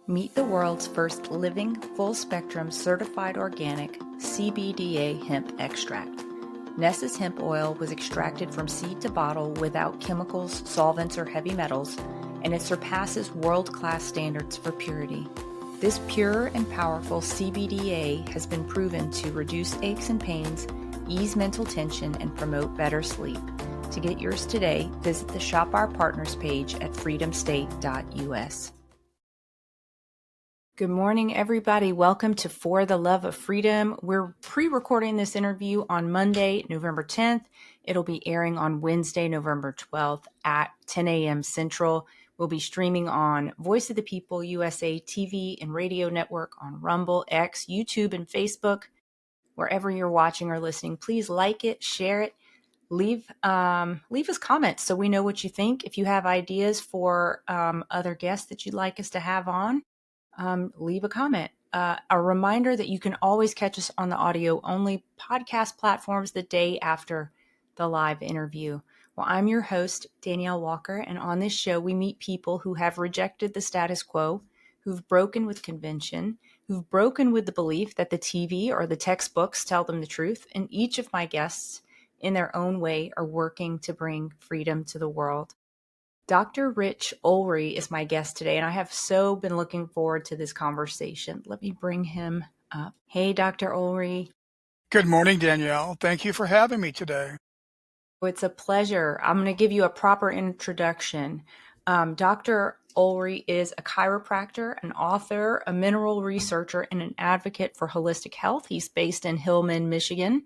Meet the world's first living, full-spectrum, certified organic CBDA hemp extract. Nessa's hemp oil was extracted from seed to bottle without chemicals, solvents, or heavy metals, and it surpasses world-class standards for purity. This pure and powerful CBDA has been proven to reduce aches and pains, ease mental tension, and promote better sleep. To get yours today, visit the Shop Our Partners page at freedomstate.us. Good morning, everybody. Welcome to For the Love of Freedom. We're pre-recording this interview on Monday, November 10th. It'll be airing on Wednesday, November 12th at 10 a.m. Central. We'll be streaming on Voice of the People, USA TV and radio network, on Rumble, X, YouTube, and Facebook. Wherever you're watching or listening, please like it, share it, leave us comments so we know what you think. If you have ideas for other guests that you'd like us to have on, leave a comment. A reminder that you can always catch us on the audio-only podcast platforms the day after the live interview. Well, I'm your host, Danielle Walker, and on this show, we meet people who have rejected the status quo, who've broken with convention, who've broken with the belief that the TV or the textbooks tell them the truth, and each of my guests, in their own way, are working to bring freedom to the world. Dr. Rich Olree is my guest today, and I have so been looking forward to this conversation. Let me bring him up. Hey, Dr. Olree. Good morning, Danielle. Thank you for having me today. It's a pleasure. I'm going to give you a proper introduction. Dr. Olree is a chiropractor, an author, a mineral researcher, and an advocate for holistic health. He's based in Hillman, Michigan,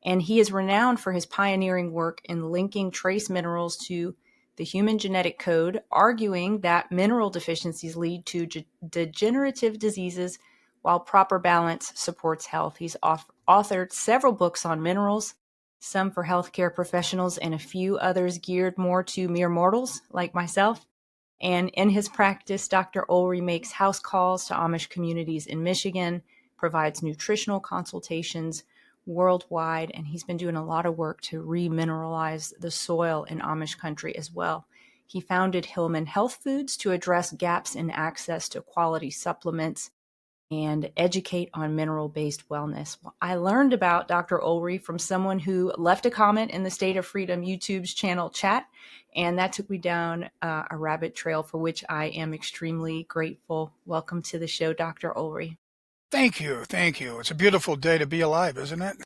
and he is renowned for his pioneering work in linking trace minerals to the human genetic code, arguing that mineral deficiencies lead to degenerative diseases while proper balance supports health. He's authored several books on minerals, some for healthcare professionals and a few others geared more to mere mortals like myself. And in his practice, Dr. Olree makes house calls to Amish communities in Michigan, provides nutritional consultations worldwide, and he's been doing a lot of work to remineralize the soil in Amish country as well. He founded Hillman Health Foods to address gaps in access to quality supplements and educate on mineral-based wellness. Well, I learned about Dr. Olree from someone who left a comment in the State of Freedom YouTube's channel chat, and that took me down a rabbit trail for which I am extremely grateful. Welcome to the show, Dr. Olree. Thank you. Thank you. It's a beautiful day to be alive, isn't it?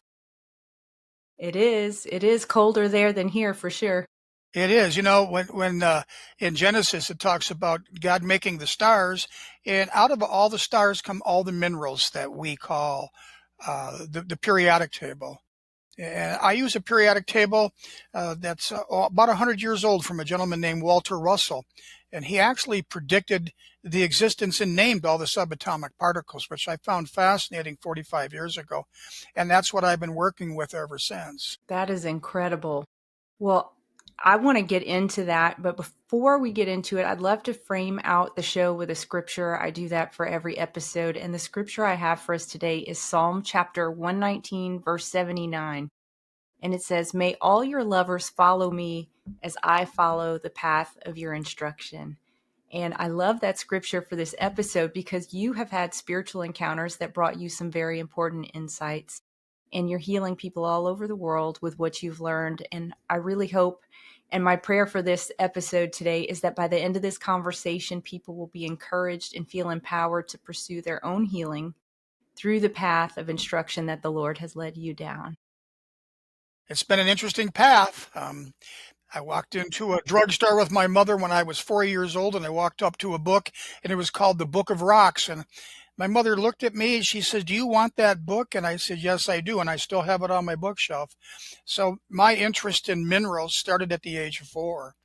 It is. It is colder there than here for sure. It is. You know, when in Genesis it talks about God making the stars, and out of all the stars come all the minerals that we call the periodic table. And I use a periodic table that's about 100 years old from a gentleman named Walter Russell. And he actually predicted the existence and named all the subatomic particles, which I found fascinating 45 years ago. And that's what I've been working with ever since. That is incredible. Well, I want to get into that, but before we get into it, I'd love to frame out the show with a scripture. I do that for every episode. And the scripture I have for us today is Psalm chapter 119, verse 79. And it says, "May all your lovers follow me as I follow the path of your instruction." And I love that scripture for this episode because you have had spiritual encounters that brought you some very important insights. And you're healing people all over the world with what you've learned. And I really hope, and my prayer for this episode today is that by the end of this conversation, people will be encouraged and feel empowered to pursue their own healing through the path of instruction that the Lord has led you down. It's been an interesting path. I walked into a drugstore with my mother when I was 4 years old, and I walked up to a book, and it was called The Book of Rocks. And my mother looked at me and she said, "Do you want that book?" And I said, "Yes, I do." And I still have it on my bookshelf. So my interest in minerals started at the age of 4.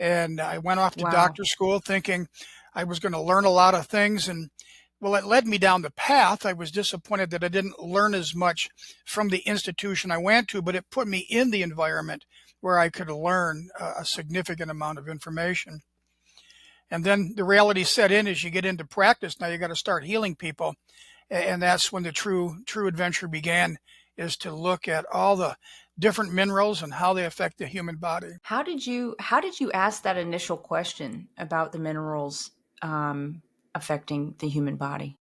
And I went off to doctor school thinking I was going to learn a lot of things. And well, it led me down the path. I was disappointed that I didn't learn as much from the institution I went to, but it put me in the environment where I could learn a significant amount of information. And then the reality set in as you get into practice. Now you got to start healing people. And that's when the true adventure began, is to look at all the different minerals and how they affect the human body. How did you ask that initial question about the minerals? affecting the human body?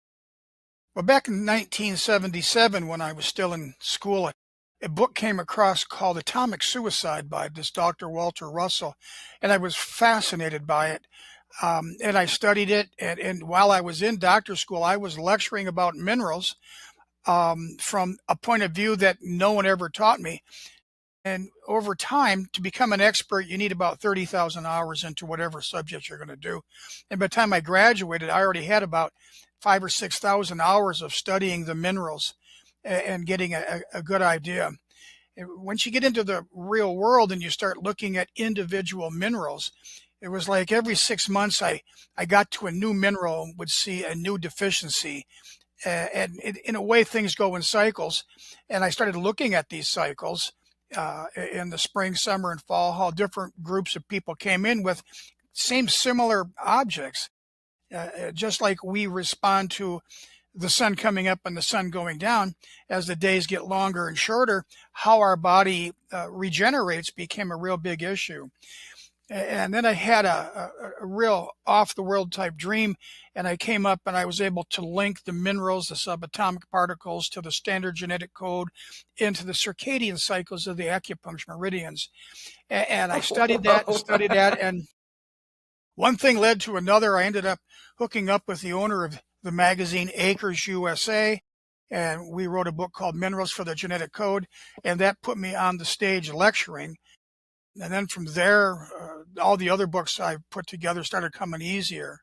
Well, back in 1977, when I was still in school, a book came across called Atomic Suicide by this Dr. Walter Russell, and I was fascinated by it. And I studied it. And while I was in doctor school, I was lecturing about minerals from a point of view that no one ever taught me. And over time, to become an expert, you need about 30,000 hours into whatever subject you're going to do. And by the time I graduated, I already had about 5,000 or 6,000 hours of studying the minerals and getting a good idea. And once you get into the real world and you start looking at individual minerals, it was like every 6 months I got to a new mineral and would see a new deficiency. And in a way, things go in cycles. And I started looking at these cycles in the spring, summer, and fall, how different groups of people came in with similar objects. Just like we respond to the sun coming up and the sun going down, as the days get longer and shorter, how our body regenerates became a real big issue. And then I had a real off-the-world type dream, and I came up and I was able to link the minerals, the subatomic particles, to the standard genetic code, into the circadian cycles of the acupuncture meridians. And I studied that, and one thing led to another. I ended up hooking up with the owner of the magazine Acres USA, and we wrote a book called Minerals for the Genetic Code, and that put me on the stage lecturing. And then from there, all the other books I put together started coming easier.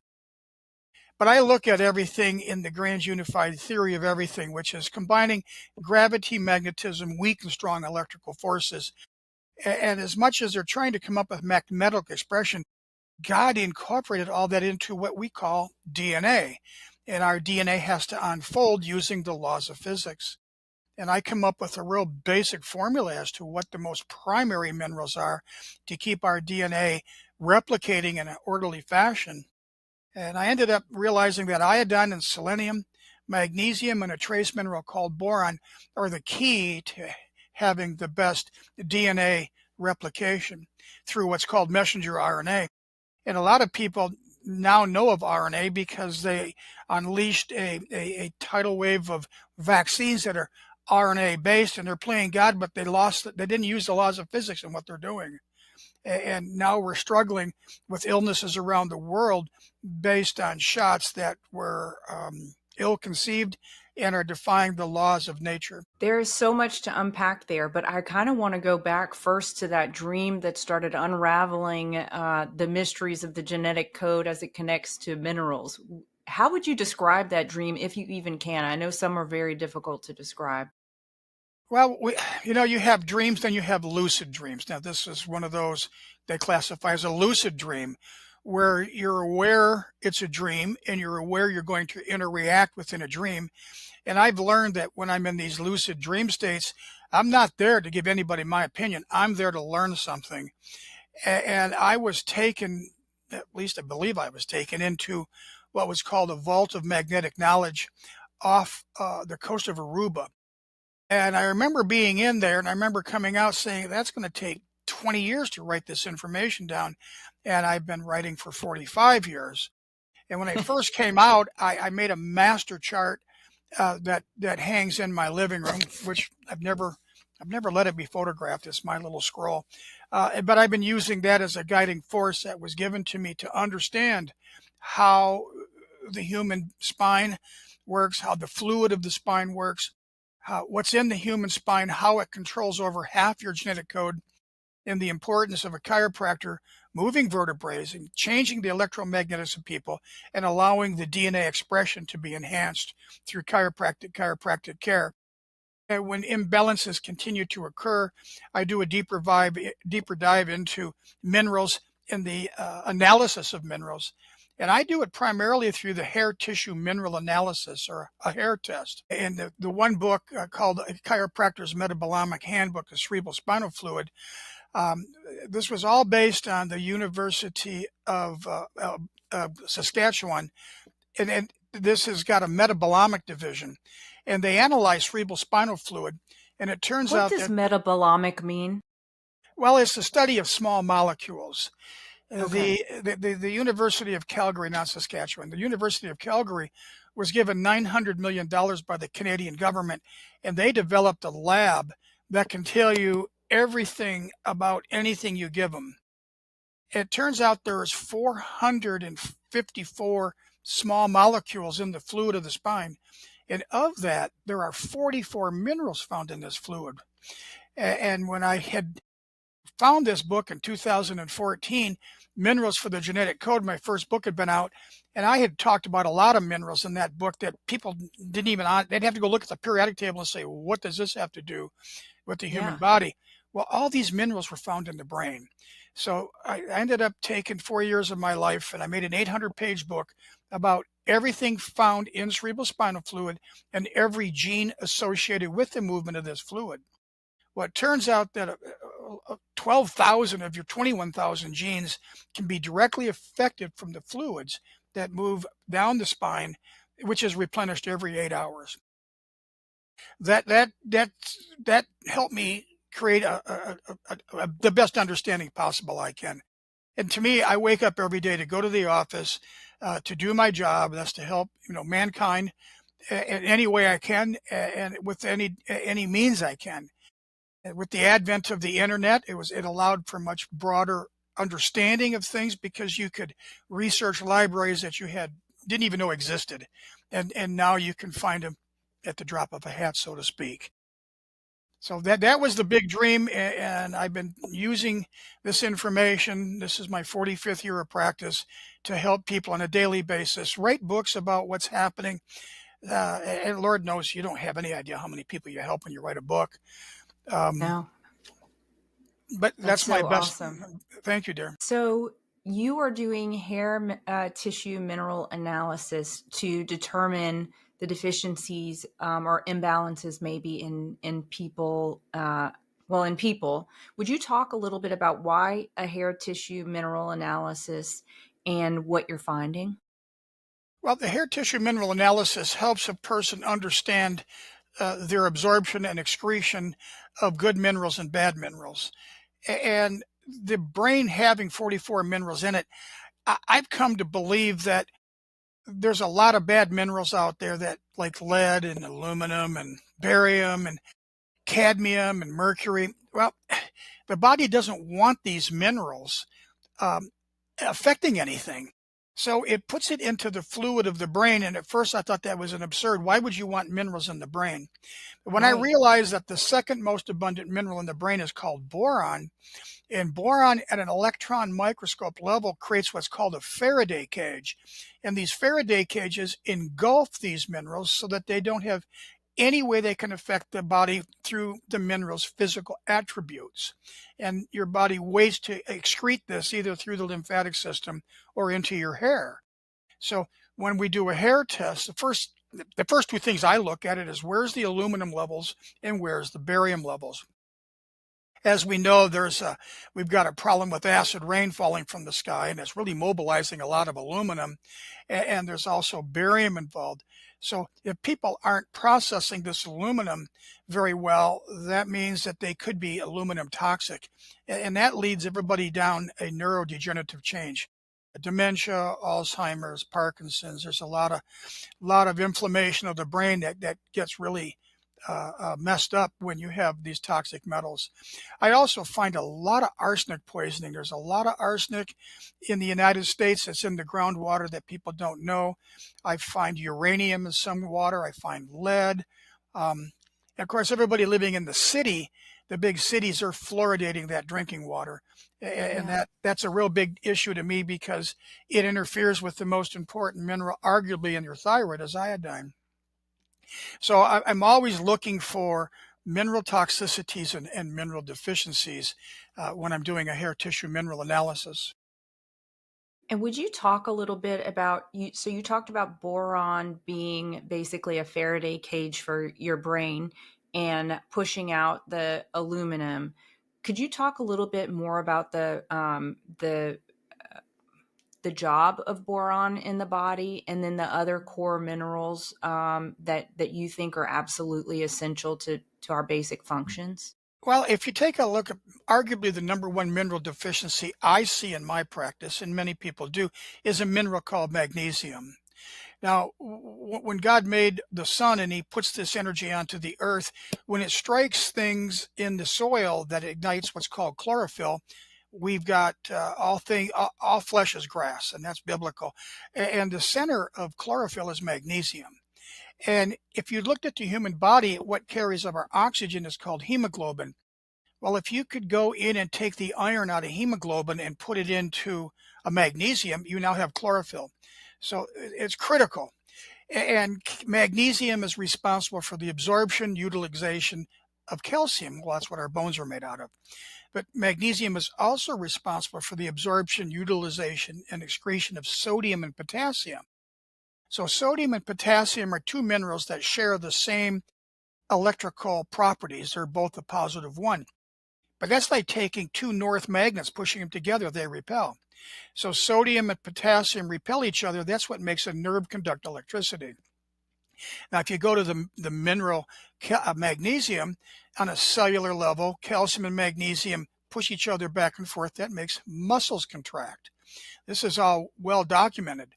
But I look at everything in the grand unified theory of everything, which is combining gravity, magnetism, weak and strong electrical forces. And as much as they're trying to come up with mathematical expression, God incorporated all that into what we call DNA. And our DNA has to unfold using the laws of physics. And I come up with a real basic formula as to what the most primary minerals are to keep our DNA replicating in an orderly fashion. And I ended up realizing that iodine and selenium, magnesium, and a trace mineral called boron are the key to having the best DNA replication through what's called messenger RNA. And a lot of people now know of RNA because they unleashed a tidal wave of vaccines that are RNA based, and they're playing God, but they didn't use the laws of physics in what they're doing. And now we're struggling with illnesses around the world based on shots that were ill-conceived and are defying the laws of nature. There is so much to unpack there, but I kind of want to go back first to that dream that started unraveling the mysteries of the genetic code as it connects to minerals. How would you describe that dream, if you even can? I know some are very difficult to describe. Well, you have dreams, then you have lucid dreams. Now, this is one of those they classify as a lucid dream, where you're aware it's a dream and you're aware you're going to interact within a dream. And I've learned that when I'm in these lucid dream states, I'm not there to give anybody my opinion. I'm there to learn something. And I was taken, at least I believe I was taken, into what was called a vault of magnetic knowledge off the coast of Aruba. And I remember being in there, and I remember coming out saying, that's going to take 20 years to write this information down. And I've been writing for 45 years. And when I first came out, I made a master chart that hangs in my living room, which I've never let it be photographed. It's my little scroll. But I've been using that as a guiding force that was given to me to understand how the human spine works, how the fluid of the spine works, what's in the human spine, how it controls over half your genetic code, and the importance of a chiropractor moving vertebrae and changing the electromagnetics of people and allowing the DNA expression to be enhanced through chiropractic care. And when imbalances continue to occur, I do a deeper dive into minerals and the analysis of minerals. And I do it primarily through the hair tissue mineral analysis, or a hair test. And the one book called Chiropractor's Metabolomic Handbook of Cerebral Spinal Fluid, this was all based on the University of Saskatchewan. And this has got a metabolomic division. And they analyze cerebral spinal fluid. And it turns out that... What does metabolomic mean? Well, it's the study of small molecules. Okay. The University of Calgary, not Saskatchewan, the University of Calgary was given $900 million by the Canadian government, and they developed a lab that can tell you everything about anything you give them. It turns out there's 454 small molecules in the fluid of the spine, and of that, there are 44 minerals found in this fluid. And when I had found this book in 2014, Minerals for the Genetic Code, my first book had been out, and I had talked about a lot of minerals in that book that people didn't even, they'd have to go look at the periodic table and say, well, what does this have to do with the human Yeah. body? Well, all these minerals were found in the brain. So I ended up taking 4 years of my life, and I made an 800-page book about everything found in cerebral spinal fluid and every gene associated with the movement of this fluid. Well, it turns out that 12,000 of your 21,000 genes can be directly affected from the fluids that move down the spine, which is replenished every 8 hours. That helped me create the best understanding possible I can. And to me, I wake up every day to go to the office to do my job. That's to help mankind in any way I can and with any means I can. With the advent of the internet, it allowed for much broader understanding of things because you could research libraries that you didn't even know existed, and now you can find them at the drop of a hat, so to speak. So that was the big dream, and I've been using this information. This is my 45th year of practice to help people on a daily basis write books about what's happening. And Lord knows you don't have any idea how many people you help when you write a book. Um, No, but that's that's my so best. awesome. Thank you, dear. So you are doing hair tissue mineral analysis to determine the deficiencies or imbalances maybe in people. In people, would you talk a little bit about why a hair tissue mineral analysis and what you're finding? Well, the hair tissue mineral analysis helps a person understand their absorption and excretion of good minerals and bad minerals. And the brain having 44 minerals in it, I've come to believe that there's a lot of bad minerals out there that like lead and aluminum and barium and cadmium and mercury. Well, the body doesn't want these minerals um, affecting anything. So it puts it into the fluid of the brain. And at first I thought that was an absurd. Why would you want minerals in the brain? But when I Right. realized that the second most abundant mineral in the brain is called boron, and boron at an electron microscope level creates what's called a Faraday cage. And these Faraday cages engulf these minerals so that they don't have any way they can affect the body through the mineral's physical attributes. And your body waits to excrete this either through the lymphatic system or into your hair. So when we do a hair test, the first two things I look at it is where's the aluminum levels and where's the barium levels. As we know, we've got a problem with acid rain falling from the sky, and it's really mobilizing a lot of aluminum, and there's also barium involved. So if people aren't processing this aluminum very well, that means that they could be aluminum toxic, and that leads everybody down a neurodegenerative change. Dementia, Alzheimer's, Parkinson's. There's a lot of inflammation of the brain that gets really messed up when you have these toxic metals. I also find a lot of arsenic poisoning. There's a lot of arsenic in the United States that's in the groundwater that people don't know. I find uranium in some water. I find lead. And of course, everybody living in the big cities are fluoridating that drinking water. And Yeah. that's a real big issue to me because it interferes with the most important mineral, arguably in your thyroid, is iodine. So I'm always looking for mineral toxicities and mineral deficiencies when I'm doing a hair tissue mineral analysis. And would you talk a little bit about you? So you talked about boron being basically a Faraday cage for your brain and pushing out the aluminum. Could you talk a little bit more about the job of boron in the body, and then the other core minerals that you think are absolutely essential to our basic functions? Well, if you take a look at arguably the number one mineral deficiency I see in my practice, and many people do, is a mineral called magnesium. Now, when God made the sun and he puts this energy onto the earth, when it strikes things in the soil that ignites what's called chlorophyll, we've got all flesh is grass, and that's biblical. And the center of chlorophyll is magnesium. And if you looked at the human body, what carries of our oxygen is called hemoglobin. Well, if you could go in and take the iron out of hemoglobin and put it into a magnesium, you now have chlorophyll. So it's critical. And magnesium is responsible for the absorption, utilization of calcium. Well, that's what our bones are made out of. But magnesium is also responsible for the absorption, utilization, and excretion of sodium and potassium. So sodium and potassium are two minerals that share the same electrical properties. They're both a positive one. But that's like taking two north magnets, pushing them together, they repel. So sodium and potassium repel each other. That's what makes a nerve conduct electricity. Now, if you go to the mineral magnesium on a cellular level, calcium and magnesium push each other back and forth. That makes muscles contract. This is all well documented.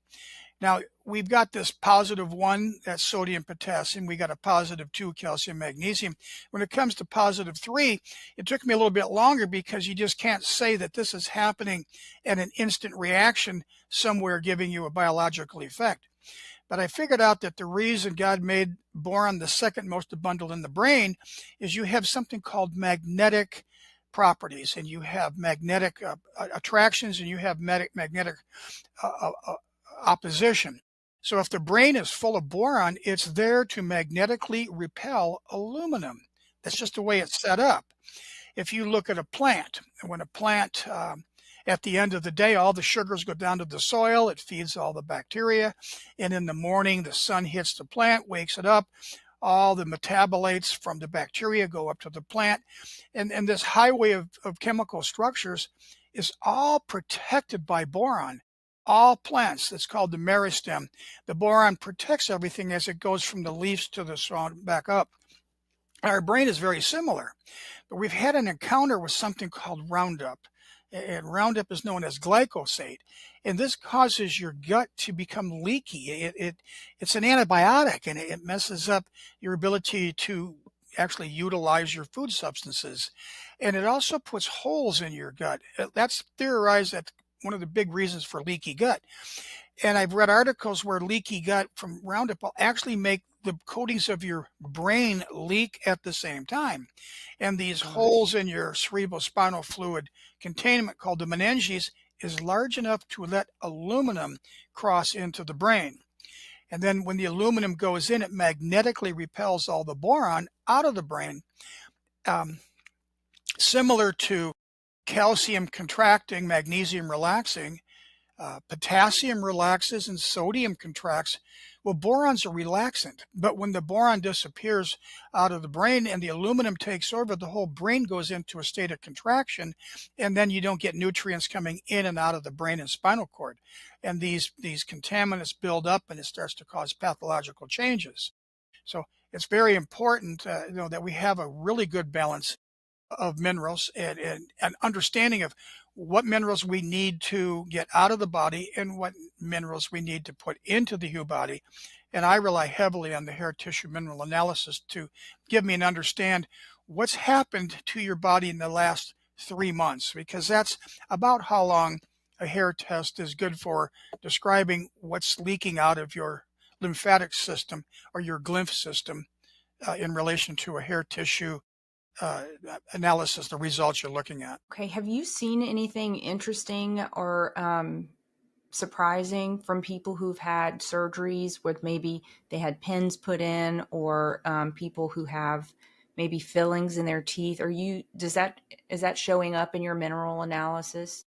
Now, we've got this positive one, that's sodium, potassium. We got a positive 2, calcium, magnesium. When it comes to positive 3, it took me a little bit longer because you just can't say that this is happening at an instant reaction somewhere giving you a biological effect. But I figured out that the reason God made boron the second most abundant in the brain is you have something called magnetic properties, and you have magnetic attractions, and you have magnetic opposition. So if the brain is full of boron, it's there to magnetically repel aluminum. That's just the way it's set up. If you look at a plant, when a plant, at the end of the day, all the sugars go down to the soil, it feeds all the bacteria, and in the morning, the sun hits the plant, wakes it up, all the metabolites from the bacteria go up to the plant, and this highway of chemical structures is all protected by boron. All plants, it's called the meristem. The boron protects everything as it goes from the leaves to the soil back up. Our brain is very similar, but we've had an encounter with something called Roundup. And Roundup is known as glyphosate, and this causes your gut to become leaky. It's an antibiotic, and it messes up your ability to actually utilize your food substances. And it also puts holes in your gut. That's theorized that one of the big reasons for leaky gut. And I've read articles where leaky gut from Roundup will actually make the coatings of your brain leak at the same time. And these holes in your cerebrospinal fluid containment called the meninges is large enough to let aluminum cross into the brain. And then when the aluminum goes in, it magnetically repels all the boron out of the brain. Similar to calcium contracting, magnesium relaxing, potassium relaxes and sodium contracts. Well, boron's a relaxant, but when the boron disappears out of the brain and the aluminum takes over, the whole brain goes into a state of contraction, and then you don't get nutrients coming in and out of the brain and spinal cord. And these contaminants build up, and it starts to cause pathological changes. So it's very important that we have a really good balance of minerals and an understanding of what minerals we need to get out of the body and what minerals we need to put into the human body. And I rely heavily on the hair tissue mineral analysis to give me an understand what's happened to your body in the last 3 months, because that's about how long a hair test is good for describing what's leaking out of your lymphatic system or your glymph system in relation to a hair tissue analysis, the results you're looking at. Okay. Have you seen anything interesting or surprising from people who've had surgeries with maybe they had pins put in, or people who have maybe fillings in their teeth? Is that showing up in your mineral analysis?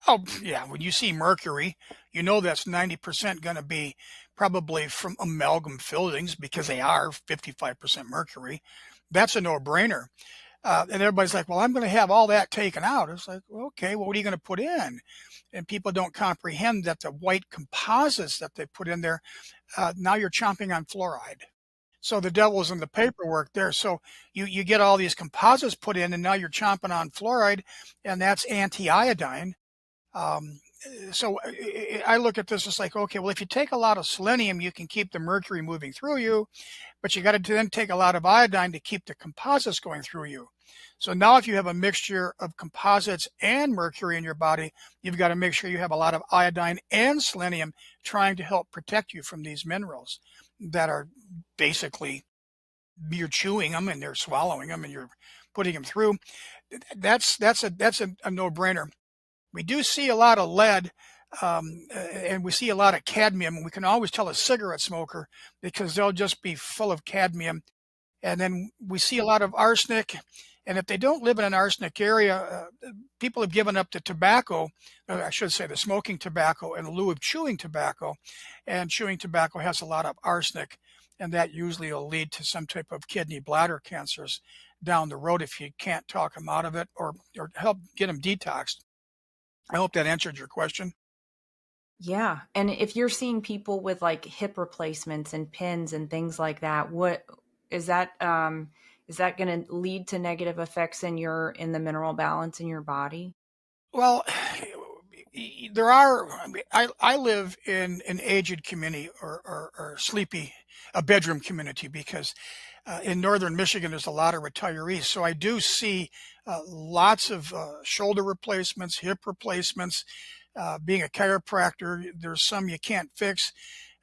Oh, yeah. When you see mercury, you know that's 90% going to be probably from amalgam fillings, because they are 55% mercury. That's a no-brainer. And everybody's like, well, I'm going to have all that taken out. It's like, well, okay, well, what are you going to put in? And people don't comprehend that the white composites that they put in there, now you're chomping on fluoride. So the devil's in the paperwork there. So you get all these composites put in, and now you're chomping on fluoride, and that's anti-iodine. Um, so I look at this as like, okay, well, if you take a lot of selenium, you can keep the mercury moving through you, but you got to then take a lot of iodine to keep the composites going through you. So now if you have a mixture of composites and mercury in your body, you've got to make sure you have a lot of iodine and selenium trying to help protect you from these minerals that are basically, you're chewing them and they're swallowing them and you're putting them through. That's a no-brainer. We do see a lot of lead, and we see a lot of cadmium. We can always tell a cigarette smoker because they'll just be full of cadmium. And then we see a lot of arsenic. And if they don't live in an arsenic area, people have given up the tobacco, I should say the smoking tobacco, in lieu of chewing tobacco. And chewing tobacco has a lot of arsenic, and that usually will lead to some type of kidney bladder cancers down the road if you can't talk them out of it or help get them detoxed. I hope that answered your question. Yeah. And if you're seeing people with like hip replacements and pins and things like that, what is that is that going to lead to negative effects in the mineral balance in your body? Well, there are. I live in an aged community or sleepy, a bedroom community because in northern Michigan there's a lot of retirees. So I do see lots of shoulder replacements, hip replacements. Being a chiropractor, there's some you can't fix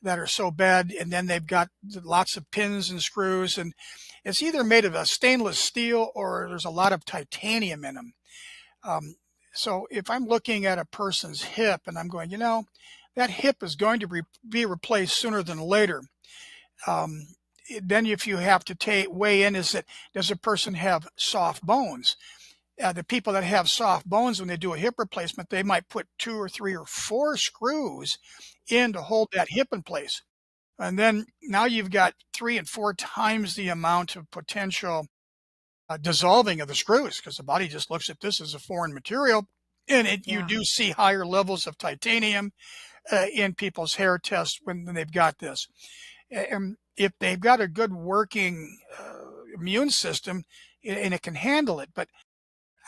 that are so bad, and then they've got lots of pins and screws, and it's either made of a stainless steel or there's a lot of titanium in them. Um, so if I'm looking at a person's hip and I'm going, that hip is going to be replaced sooner than later. Um, then if you have to weigh in, does a person have soft bones? The people that have soft bones, when they do a hip replacement, they might put 2 or 3 or 4 screws in to hold that hip in place. And then now you've got 3 and 4 times the amount of potential dissolving of the screws because the body just looks at this as a foreign material. And you Yeah. do see higher levels of titanium in people's hair tests when they've got this. And if they've got a good working immune system, and it can handle it. But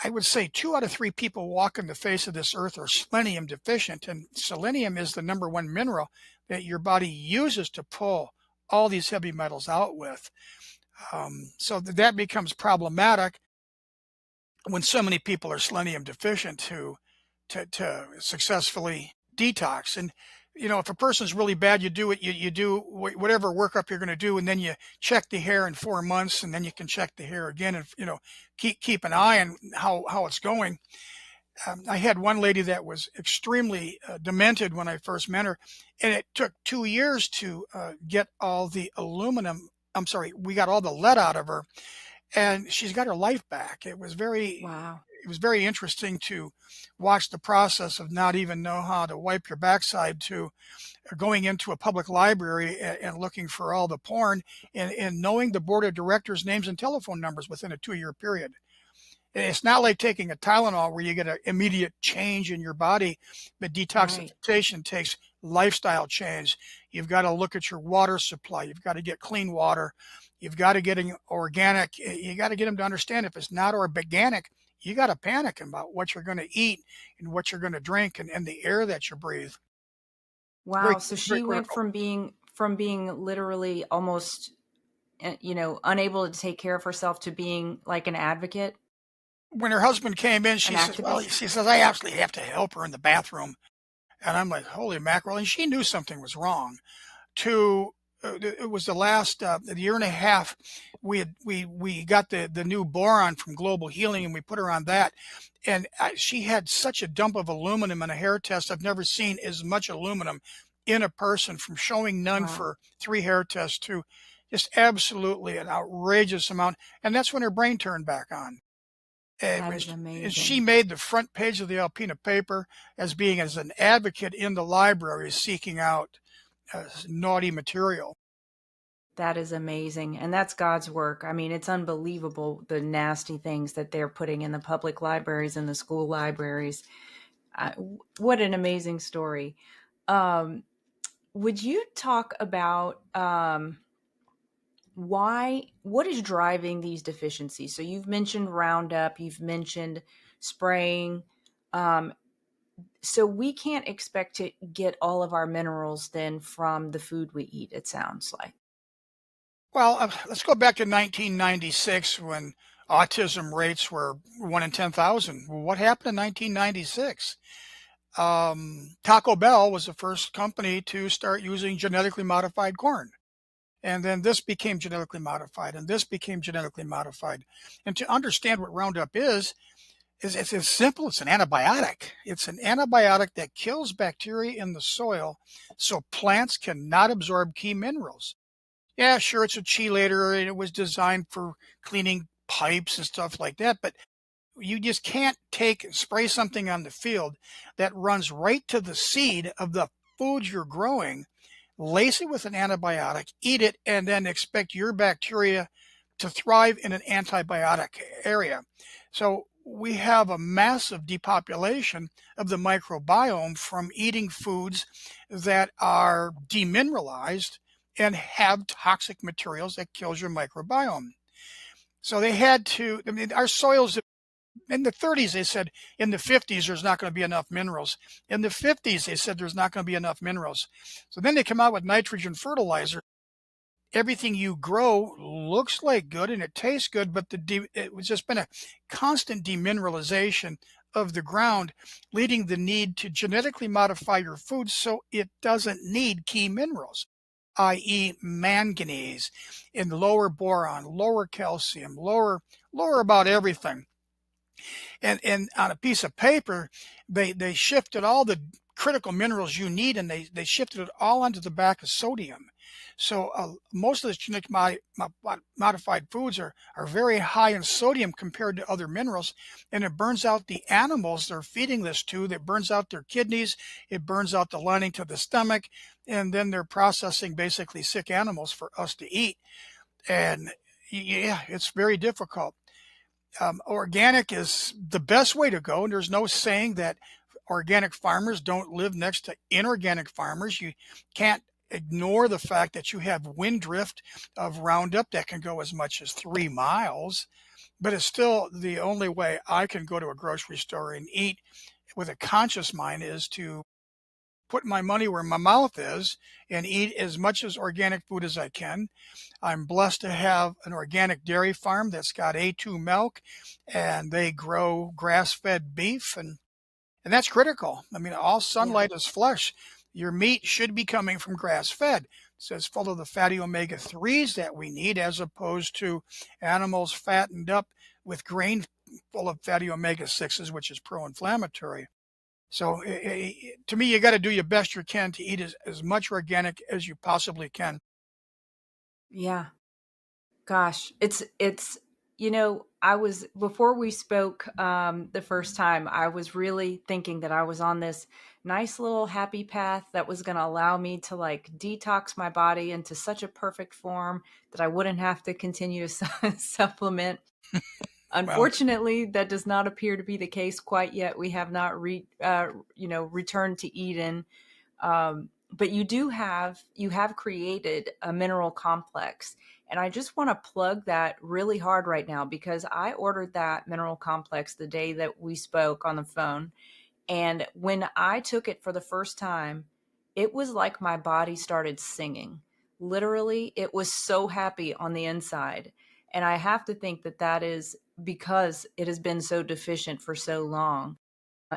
I would say 2 out of 3 people walking the face of this earth are selenium deficient. And selenium is the number one mineral that your body uses to pull all these heavy metals out with. So that becomes problematic when so many people are selenium deficient to successfully detox. And if a person's really bad, you do it. You do whatever workup you're going to do, and then you check the hair in 4 months, and then you can check the hair again, and keep an eye on how it's going. I had one lady that was extremely demented when I first met her, and it took 2 years to get all the aluminum. I'm sorry, we got all the lead out of her, and she's got her life back. Wow. It was very interesting to watch the process of not even know how to wipe your backside to going into a public library and looking for all the porn and knowing the board of directors' names and telephone numbers within a 2-year period. It's not like taking a Tylenol where you get an immediate change in your body, but Right. detoxification takes lifestyle change. You've got to look at your water supply. You've got to get clean water. You've got to get organic. You got to get them to understand if it's not organic, you got to panic about what you're going to eat and what you're going to drink and the air that you breathe. Very, Wow. So very she went critical. from being literally almost unable to take care of herself to being like an advocate, When her husband came in, an she activist. says, I absolutely have to help her in the bathroom. And I'm like, holy mackerel. And she knew something was wrong. To It was the last the year and a half we got the new boron from Global Healing, and we put her on that, and she had such a dump of aluminum in a hair test. I've never seen as much aluminum in a person, from showing none Wow. for 3 hair tests to just absolutely an outrageous amount. And that's when her brain turned back on. That And is she amazing. made the front page of the Alpena paper as an advocate in the library seeking out naughty material. That is amazing. And that's God's work. I mean, it's unbelievable the nasty things that they're putting in the public libraries and the school libraries. Uh, what an amazing story. Um, would you talk about what is driving these deficiencies? So you've mentioned Roundup, you've mentioned spraying. Um, so we can't expect to get all of our minerals then from the food we eat, it sounds like. Well, let's go back to 1996 when autism rates were 1 in 10,000. Well, what happened in 1996? Taco Bell was the first company to start using genetically modified corn. And then this became genetically modified, and this became genetically modified. And to understand what Roundup is it's as simple as an antibiotic. It's an antibiotic that kills bacteria in the soil so plants cannot absorb key minerals. Yeah, sure, it's a chelator and it was designed for cleaning pipes and stuff like that, but you just can't take and spray something on the field that runs right to the seed of the food you're growing, lace it with an antibiotic, eat it, and then expect your bacteria to thrive in an antibiotic area. So we have a massive depopulation of the microbiome from eating foods that are demineralized and have toxic materials that kills your microbiome. So they had to, I mean, our soils in the 30s, they said in the 50s, there's not going to be enough minerals. In the 50s, they said there's not going to be enough minerals. So then they come out with nitrogen fertilizer. Everything you grow looks like good and it tastes good, but it was just been a constant demineralization of the ground, leading the need to genetically modify your food so it doesn't need key minerals, i.e. manganese, and lower boron, lower calcium, lower about everything. And on a piece of paper, they shifted all the critical minerals you need, and they shifted it all onto the back of sodium. So most of the genetically modified foods are very high in sodium compared to other minerals, and it burns out the animals they're feeding this to. That burns out their kidneys, it burns out the lining to the stomach, and then they're processing basically sick animals for us to eat. And yeah, it's very difficult. Organic is the best way to go. And there's no saying that organic farmers don't live next to inorganic farmers. You can't ignore the fact that you have wind drift of Roundup that can go as much as 3 miles, but it's still the only way I can go to a grocery store and eat with a conscious mind is to put my money where my mouth is and eat as much as organic food as I can. I'm blessed to have an organic dairy farm that's got A2 milk, and they grow grass-fed beef, and that's critical. I mean, all Yeah. sunlight is flesh. Your meat should be coming from grass-fed. So it's full of the fatty omega-3s that we need, as opposed to animals fattened up with grain full of fatty omega-6s, which is pro-inflammatory. So to me, you got to do your best you can to eat as much organic as you possibly can. Yeah. Gosh, I was before we spoke the first time, I was really thinking that I was on this nice little happy path that was going to allow me to like detox my body into such a perfect form that I wouldn't have to continue to supplement. Well, Unfortunately, that does not appear to be the case quite yet. We have not returned to Eden. But you have created a mineral complex, and I just want to plug that really hard right now because I ordered that mineral complex the day that we spoke on the phone, and when I took it for the first time, it was like my body started singing. Literally, it was so happy on the inside. And I have to think that that is because it has been so deficient for so long.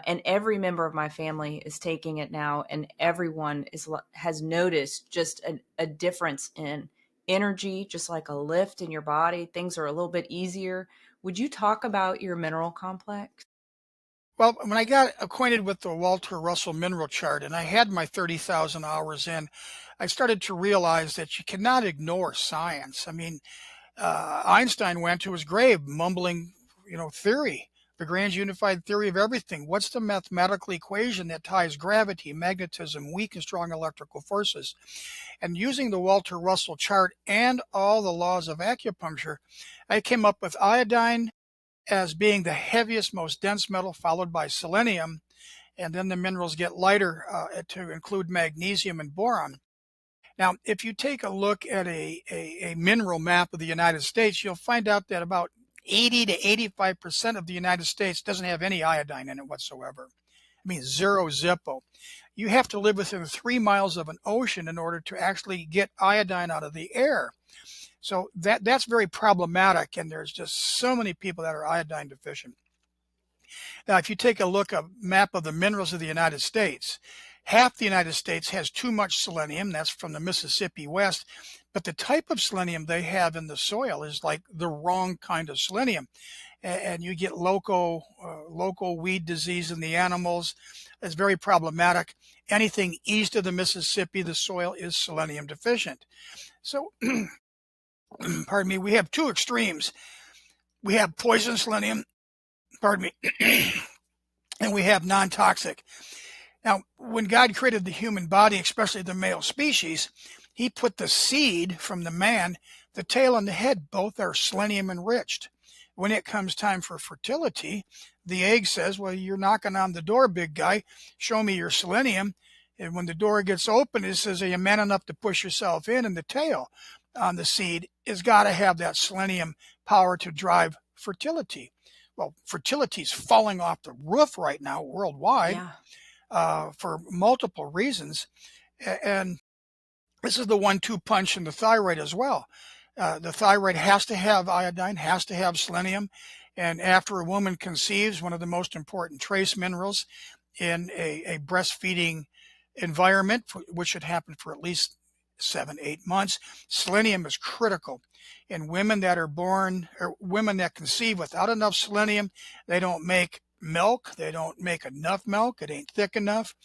And every member of my family is taking it now, and everyone has noticed just a difference in energy, just like a lift in your body. Things are a little bit easier. Would you talk about your mineral complex? well, when I got acquainted with the Walter Russell mineral chart and I had my 30,000 hours in, I started to realize that you cannot ignore science. I mean, Einstein went to his grave mumbling, theory, the grand unified theory of everything. What's the mathematical equation that ties gravity, magnetism, weak and strong electrical forces? And using the Walter Russell chart and all the laws of acupuncture, I came up with iodine as being the heaviest, most dense metal, followed by selenium. And then the minerals get lighter to include magnesium and boron. Now, if you take a look at a mineral map of the United States, you'll find out that about 80 to 85% of the United States doesn't have any iodine in it whatsoever. I mean, zero zippo. You have to live within 3 miles of an ocean in order to actually get iodine out of the air. So that's very problematic, and there's just so many people that are iodine deficient. Now, if you take a look at a map of the minerals of the United States, half the United States has too much selenium. That's from the Mississippi West. But the type of selenium they have in the soil is like the wrong kind of selenium. And you get local weed disease in the animals. It's very problematic. Anything east of the Mississippi, the soil is selenium deficient. So, pardon me, we have two extremes. We have poison selenium, pardon me, and we have non-toxic. Now, when God created the human body, especially the male species, he put the seed from the man, the tail and the head, both are selenium enriched. When it comes time for fertility, the egg says, well, you're knocking on the door, big guy. Show me your selenium. And when the door gets open, it says, are you man enough to push yourself in? And the tail on the seed has got to have that selenium power to drive fertility. Well, fertility is falling off the roof right now worldwide. Yeah. For multiple reasons. And this is the 1-2 punch in the thyroid as well. The thyroid has to have iodine, has to have selenium. And after a woman conceives, one of the most important trace minerals in a breastfeeding environment, which should happen for at least 7-8 months, selenium is critical. And women that are born, or women that conceive without enough selenium, they don't make milk. They don't make enough milk. It ain't thick enough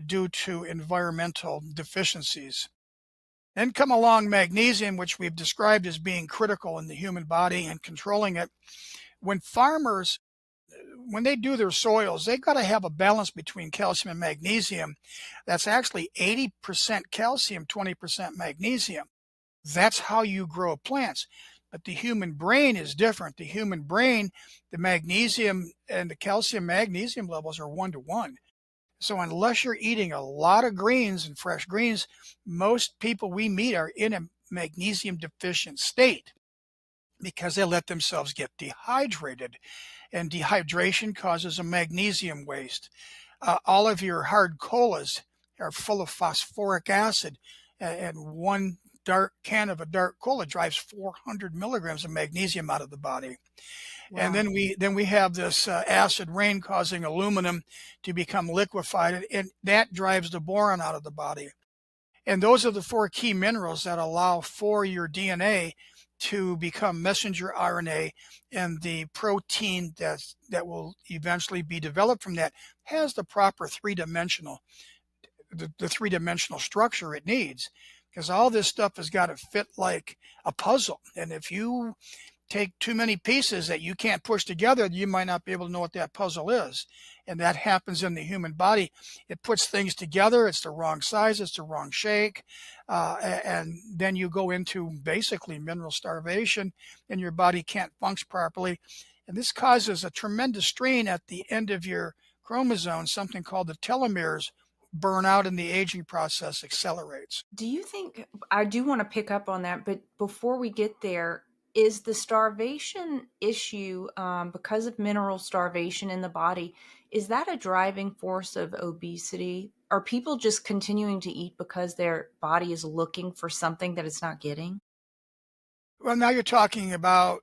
due to environmental deficiencies. Then come along magnesium, which we've described as being critical in the human body and controlling it. When farmers, when they do their soils, they've got to have a balance between calcium and magnesium. That's actually 80% calcium, 20% magnesium. That's how you grow plants. But the human brain is different. The human brain, the magnesium and the calcium magnesium levels are 1-to-1. So unless you're eating a lot of greens and fresh greens, most people we meet are in a magnesium deficient state because they let themselves get dehydrated. And dehydration causes a magnesium waste. All of your hard colas are full of phosphoric acid, and one dark can of a dark cola drives 400 milligrams of magnesium out of the body. Wow. And then we have this acid rain causing aluminum to become liquefied, and that drives the boron out of the body. And those are the 4 key minerals that allow for your DNA to become messenger RNA, and the protein that will eventually be developed from that has the proper three-dimensional structure it needs, because all this stuff has got to fit like a puzzle. And if you take too many pieces that you can't push together, you might not be able to know what that puzzle is. And that happens in the human body. It puts things together. It's the wrong size. It's the wrong shape. And then you go into basically mineral starvation, and your body can't function properly. And this causes a tremendous strain at the end of your chromosomes. Something called the telomeres burn out, and the aging process accelerates. Do you think, I do want to pick up on that, but before we get there, is the starvation issue, because of mineral starvation in the body, is that a driving force of obesity? Are people just continuing to eat because their body is looking for something that it's not getting? Well, now you're talking about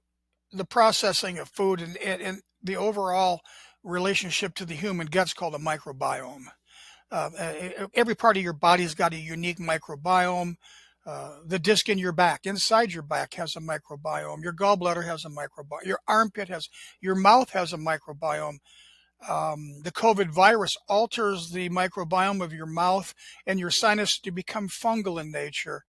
the processing of food and the overall relationship to the human gut's called a microbiome. Every part of your body's got a unique microbiome. The disc in your back, inside your back, has a microbiome. Your gallbladder has a microbiome. Your armpit has, your mouth has a microbiome. The COVID virus alters the microbiome of your mouth and your sinus to become fungal in nature.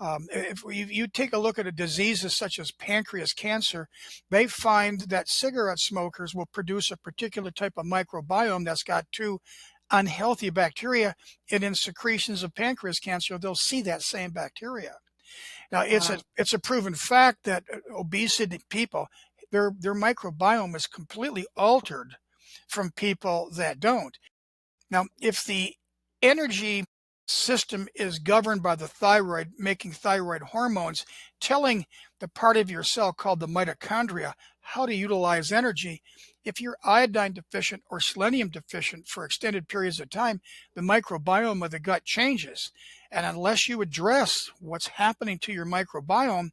If you take a look at diseases such as pancreas cancer, they find that cigarette smokers will produce a particular type of microbiome that's got 2 unhealthy bacteria, and in secretions of pancreas cancer, they'll see that same bacteria. Now, it's a proven fact that obesity people, their microbiome is completely altered from people that don't. Now, if the energy system is governed by the thyroid, making thyroid hormones, telling the part of your cell called the mitochondria how to utilize energy. If you're iodine deficient or selenium deficient for extended periods of time, the microbiome of the gut changes. And unless you address what's happening to your microbiome,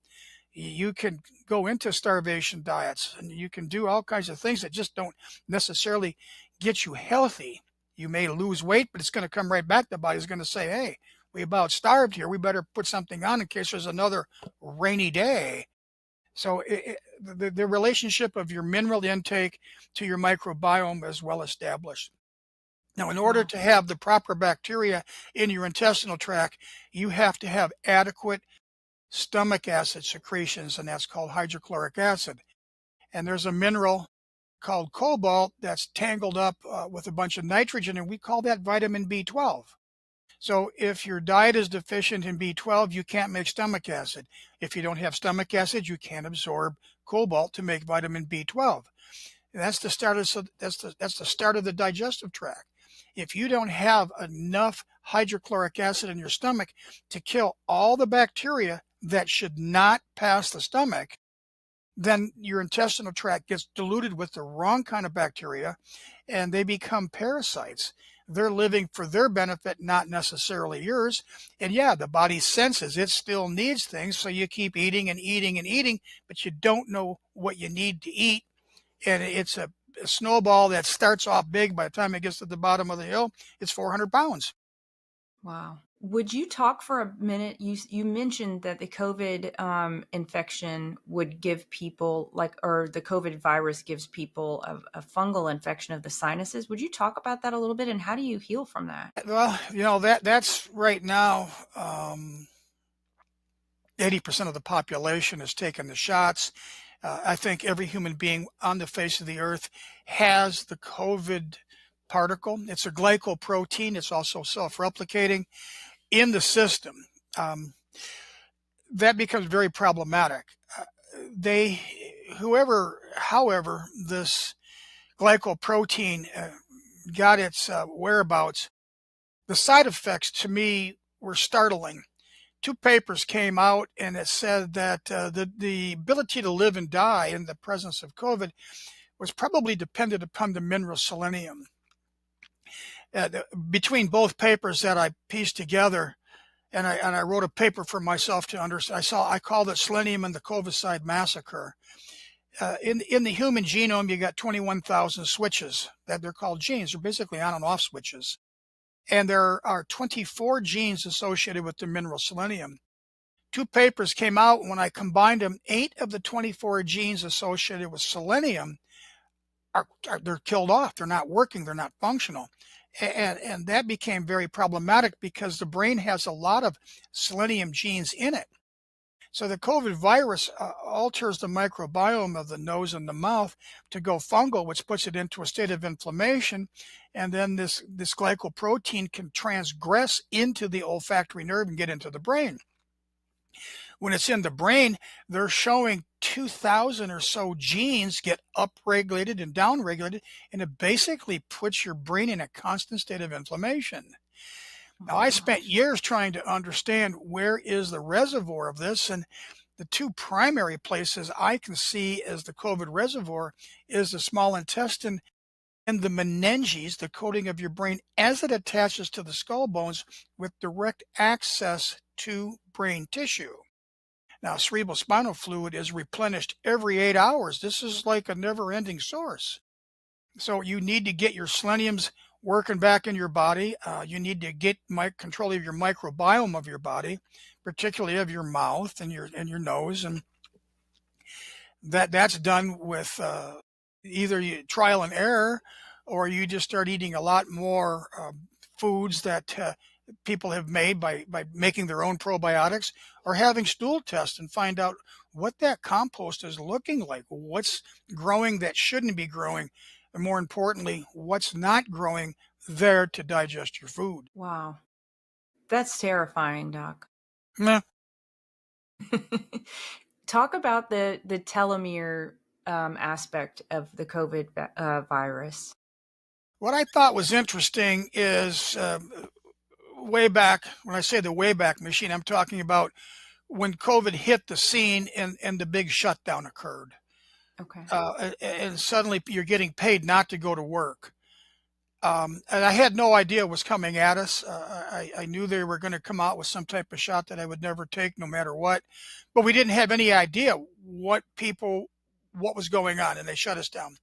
you can go into starvation diets and you can do all kinds of things that just don't necessarily get you healthy. You may lose weight, but it's going to come right back. The body's going to say, hey, we about starved here. We better put something on in case there's another rainy day. So the relationship of your mineral intake to your microbiome is well established. Now, in order to have the proper bacteria in your intestinal tract, you have to have adequate stomach acid secretions, and that's called hydrochloric acid. And there's a mineral called cobalt that's tangled up with a bunch of nitrogen, and we call that vitamin B12. So if your diet is deficient in B12, you can't make stomach acid. If you don't have stomach acid, you can't absorb cobalt to make vitamin B12. And that's the start of the digestive tract. If you don't have enough hydrochloric acid in your stomach to kill all the bacteria that should not pass the stomach, then your intestinal tract gets diluted with the wrong kind of bacteria and they become parasites. They're living for their benefit, not necessarily yours. And yeah, the body senses it still needs things, so you keep eating and eating and eating, but you don't know what you need to eat. And it's a snowball that starts off big. By the time it gets to the bottom of the hill, it's 400 pounds. Wow. Would you talk for a minute? You mentioned that the COVID infection would give people or the COVID virus gives people a fungal infection of the sinuses. Would you talk about that a little bit, and how do you heal from that? Well, that's right now. 80% of the population has taken the shots. I think every human being on the face of the earth has the COVID particle. It's a glycoprotein. It's also self-replicating in the system. That becomes very problematic. However, this glycoprotein got its whereabouts, the side effects to me were startling. 2 papers came out and it said that the ability to live and die in the presence of COVID was probably dependent upon the mineral selenium. Between both papers that I pieced together, and I wrote a paper for myself to understand. I called it Selenium and the Covicide Massacre. In the human genome, you got 21,000 switches that they're called genes. They're basically on and off switches. And there are 24 genes associated with the mineral selenium. 2 papers came out. When I combined them, 8 of the 24 genes associated with selenium they're killed off. They're not working. They're not functional. And that became very problematic because the brain has a lot of selenium genes in it. So the COVID virus alters the microbiome of the nose and the mouth to go fungal, which puts it into a state of inflammation. And then this glycoprotein can transgress into the olfactory nerve and get into the brain. When it's in the brain, they're showing 2,000 or so genes get upregulated and downregulated, and it basically puts your brain in a constant state of inflammation. Now, I spent years trying to understand where is the reservoir of this, and the 2 primary places I can see as the COVID reservoir is the small intestine and the meninges, the coating of your brain, as it attaches to the skull bones with direct access to brain tissue. Now, cerebrospinal fluid is replenished every 8 hours. This is like a never-ending source. So you need to get your seleniums working back in your body. You need to get control of your microbiome of your body, particularly of your mouth and your nose, and that's done with either trial and error, or you just start eating a lot more foods that people have made by making their own probiotics, or having stool tests and find out what that compost is looking like, what's growing that shouldn't be growing, and more importantly, what's not growing there to digest your food. Wow. That's terrifying, Doc. Meh. Talk about the telomere aspect of the COVID virus. What I thought was interesting is way back, when I say the Wayback Machine, I'm talking about when COVID hit the scene and the big shutdown occurred. Okay. And suddenly you're getting paid not to go to work. And I had no idea what was coming at us. I knew they were going to come out with some type of shot that I would never take no matter what, but we didn't have any idea what was going on, and they shut us down.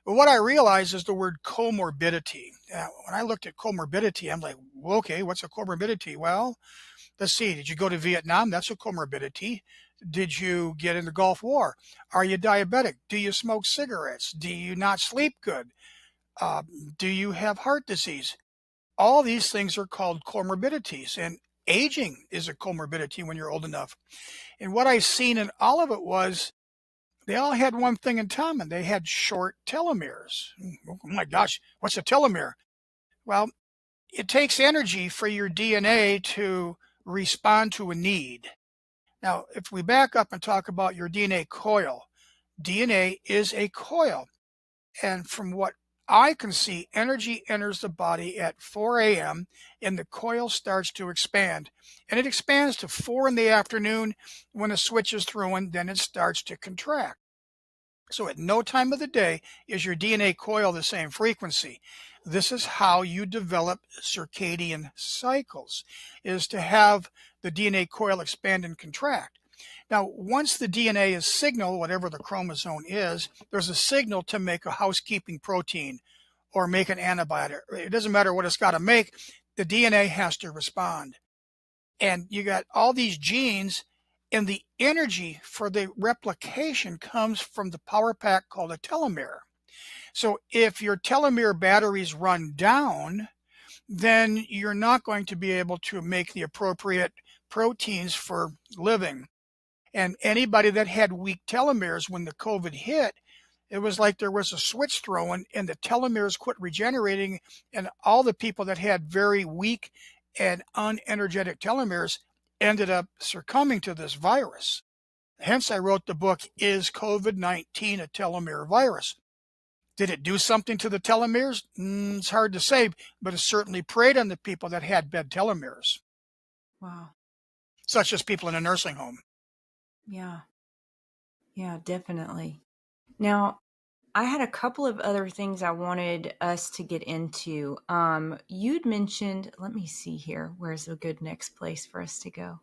But what I realized is the word comorbidity. When I looked at comorbidity, I'm like, well, okay, what's a comorbidity? Well, let's see. Did you go to Vietnam? That's a comorbidity. Did you get in the Gulf War? Are you diabetic? Do you smoke cigarettes? Do you not sleep good? Do you have heart disease? All these things are called comorbidities, and aging is a comorbidity when you're old enough. And what I seen in all of it was they all had one thing in common. They had short telomeres. Oh my gosh, what's a telomere? Well, it takes energy for your DNA to respond to a need. Now, if we back up and talk about your DNA coil, DNA is a coil. And from what I can see, energy enters the body at 4 a.m. and the coil starts to expand. And it expands to 4 in the afternoon when a switch is thrown, then it starts to contract. So at no time of the day is your DNA coil the same frequency. This is how you develop circadian cycles, is to have the DNA coil expand and contract. Now, once the DNA is signal, whatever the chromosome is, there's a signal to make a housekeeping protein or make an antibiotic. It doesn't matter what it's got to make. The DNA has to respond. And you got all these genes, and the energy for the replication comes from the power pack called a telomere. So if your telomere batteries run down, then you're not going to be able to make the appropriate proteins for living. And anybody that had weak telomeres when the COVID hit, it was like there was a switch thrown and the telomeres quit regenerating, and all the people that had very weak and unenergetic telomeres ended up succumbing to this virus. Hence, I wrote the book, Is COVID-19 a Telomere Virus? Did it do something to the telomeres? It's hard to say, but it certainly preyed on the people that had bad telomeres. Wow. Such as people in a nursing home. Yeah. Yeah, definitely. Now, I had a couple of other things I wanted us to get into. You'd mentioned, let me see here. Where's a good next place for us to go?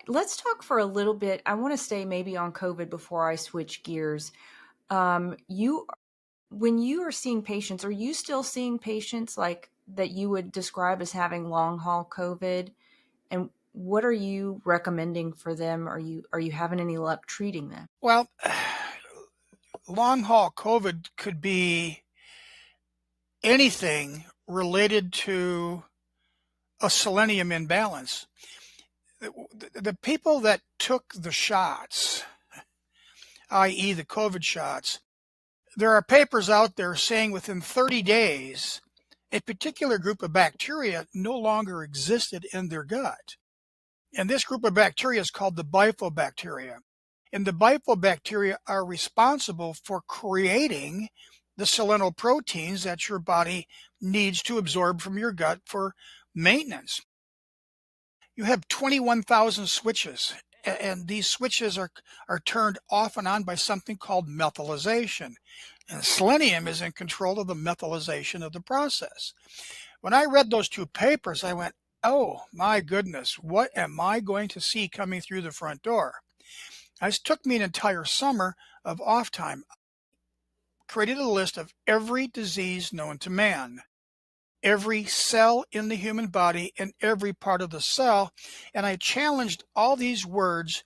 Let's talk for a little bit. I want to stay maybe on COVID before I switch gears. When you are seeing patients, are you still seeing patients like that you would describe as having long haul COVID? And what are you recommending for them? Are you having any luck treating them? Well, long haul COVID could be anything related to a selenium imbalance. The people that took the shots, i.e. the COVID shots, there are papers out there saying within 30 days, a particular group of bacteria no longer existed in their gut. And this group of bacteria is called the bifidobacteria. And the bifidobacteria are responsible for creating the selenoproteins that your body needs to absorb from your gut for maintenance. You have 21,000 switches, and these switches are turned off and on by something called methylation. And selenium is in control of the methylation of the process. When I read those two papers, I went, oh my goodness, what am I going to see coming through the front door? It took me an entire summer of off time. Created a list of every disease known to man, every cell in the human body and every part of the cell, and I challenged all these words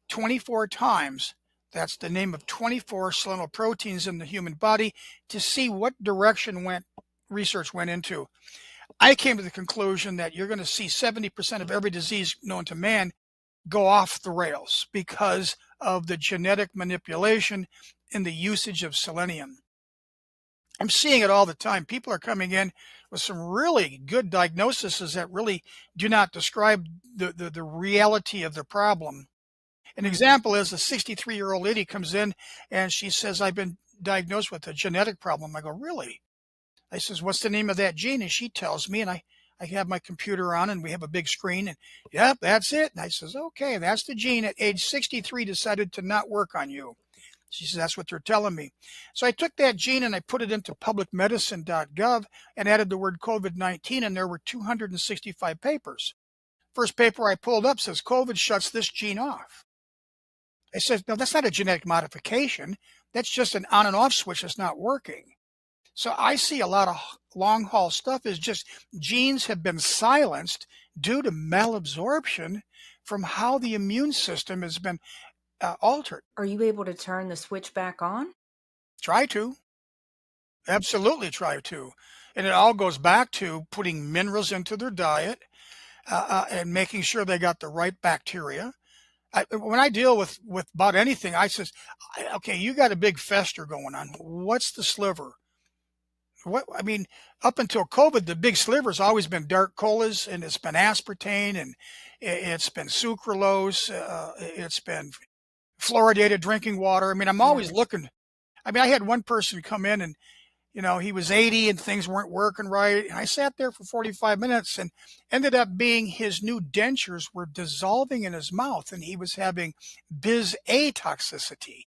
24 times. That's the name of 24 selenoproteins in the human body, to see what direction research went into. I came to the conclusion that you're going to see 70% of every disease known to man go off the rails because of the genetic manipulation and the usage of selenium. I'm seeing it all the time. People are coming in with some really good diagnoses that really do not describe the reality of the problem. An example is a 63-year-old lady comes in and she says, I've been diagnosed with a genetic problem. I go, really? I says, "What's the name of that gene?" And she tells me, and I have my computer on and we have a big screen, and yep, that's it. And I says, "Okay, that's the gene at age 63 decided to not work on you." She says, "That's what they're telling me." So I took that gene and I put it into publicmedicine.gov and added the word COVID-19, and there were 265 papers. First paper I pulled up says COVID shuts this gene off. I said, "No, that's not a genetic modification. That's just an on and off switch that's not working." So I see a lot of long haul stuff is just genes have been silenced due to malabsorption from how the immune system has been altered. Are you able to turn the switch back on? Try to. Absolutely try to. And it all goes back to putting minerals into their diet, and making sure they got the right bacteria. When I deal with about anything, I says, "Okay, you got a big fester going on. What's the sliver?" What I mean, up until COVID, the big sliver's always been dark colas, and it's been aspartame, and it's been sucralose, it's been fluoridated drinking water. I mean, I'm always Yes. looking. I mean, I had one person come in and he was 80 and things weren't working right. And I sat there for 45 minutes and ended up being his new dentures were dissolving in his mouth and he was having biz A toxicity.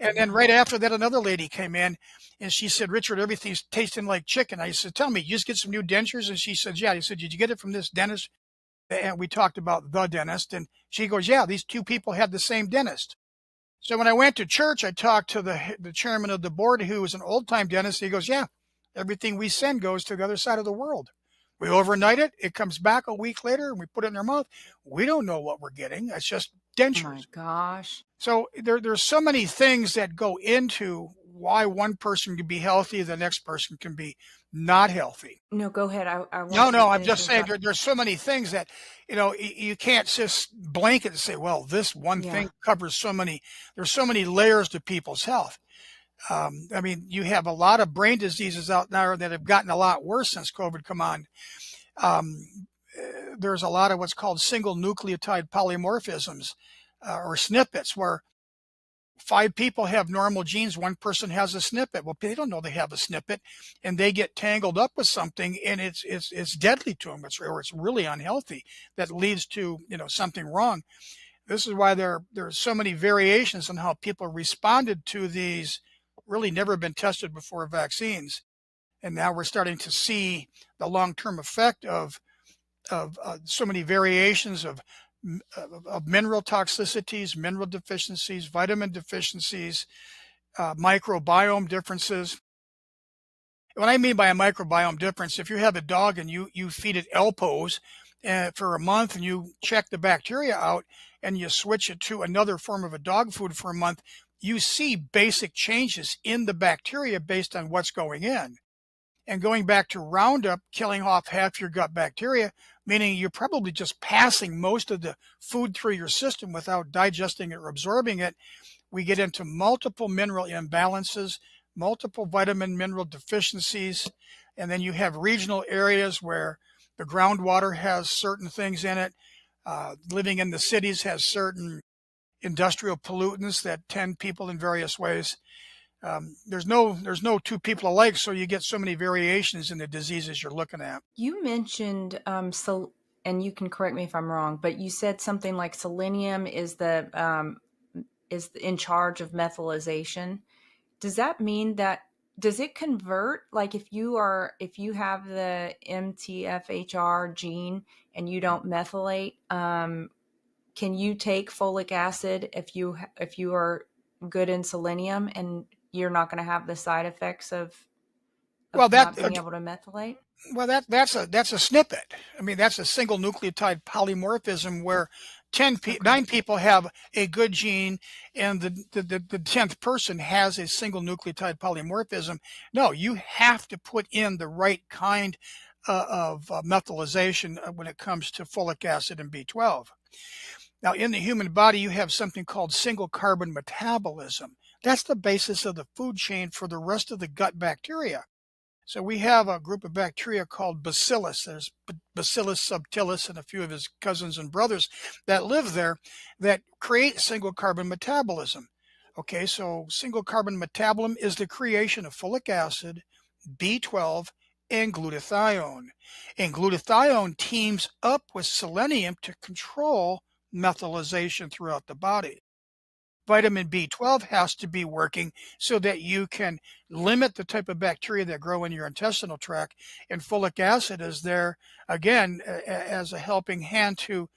And then right after that, another lady came in and she said, "Richard, everything's tasting like chicken." I said, "Tell me, you just get some new dentures?" And she said, "Yeah." He said, "Did you get it from this dentist?" And we talked about the dentist. And she goes, "Yeah, these two people had the same dentist." So when I went to church, I talked to the chairman of the board, who was an old time dentist. He goes, "Yeah, everything we send goes to the other side of the world. We overnight it. It comes back a week later, and we put it in their mouth. We don't know what we're getting. It's just Oh my dentures." gosh. So there's so many things that go into why one person can be healthy, the next person can be not healthy. No, go ahead. I No, want you to no, I'm finish just your saying thought. there's so many things that, you can't just blanket and say, well, this one Yeah. thing covers there's so many layers to people's health. I mean, you have a lot of brain diseases out there that have gotten a lot worse since COVID come on. There's a lot of what's called single nucleotide polymorphisms, or snippets, where 5 people have normal genes, one person has a snippet. Well, they don't know they have a snippet, and they get tangled up with something, and it's deadly to them. It's really unhealthy. That leads to something wrong. This is why there's so many variations on how people responded to these really never been tested before vaccines, and now we're starting to see the long-term effect of so many variations of mineral toxicities, mineral deficiencies, vitamin deficiencies, microbiome differences. What I mean by a microbiome difference, if you have a dog and you feed it Elpos for a month and you check the bacteria out and you switch it to another form of a dog food for a month, you see basic changes in the bacteria based on what's going in. And going back to Roundup, killing off half your gut bacteria, meaning you're probably just passing most of the food through your system without digesting it or absorbing it. We get into multiple mineral imbalances, multiple vitamin mineral deficiencies, and then you have regional areas where the groundwater has certain things in it. Living in the cities has certain industrial pollutants that tend people in various ways. There's no two people alike, so you get so many variations in the diseases you're looking at. You mentioned and you can correct me if I'm wrong, but you said something like selenium is in charge of methylation. Does that mean that does it convert, like if you have the MTFHR gene and you don't methylate, can you take folic acid if you are good in selenium and you're not going to have the side effects Well, not being able to methylate? that's a snippet. I mean, that's a single nucleotide polymorphism where Okay. 9 people have a good gene, and the 10th person has a single nucleotide polymorphism. No, you have to put in the right kind of methylation when it comes to folic acid and B12. Now, in the human body, you have something called single carbon metabolism. That's the basis of the food chain for the rest of the gut bacteria. So we have a group of bacteria called bacillus. There's Bacillus subtilis and a few of his cousins and brothers that live there that create single carbon metabolism. Okay, so single carbon metabolism is the creation of folic acid, B12, and glutathione. And glutathione teams up with selenium to control methylation throughout the body. Vitamin B12 has to be working so that you can limit the type of bacteria that grow in your intestinal tract. And folic acid is there, again, as a helping hand to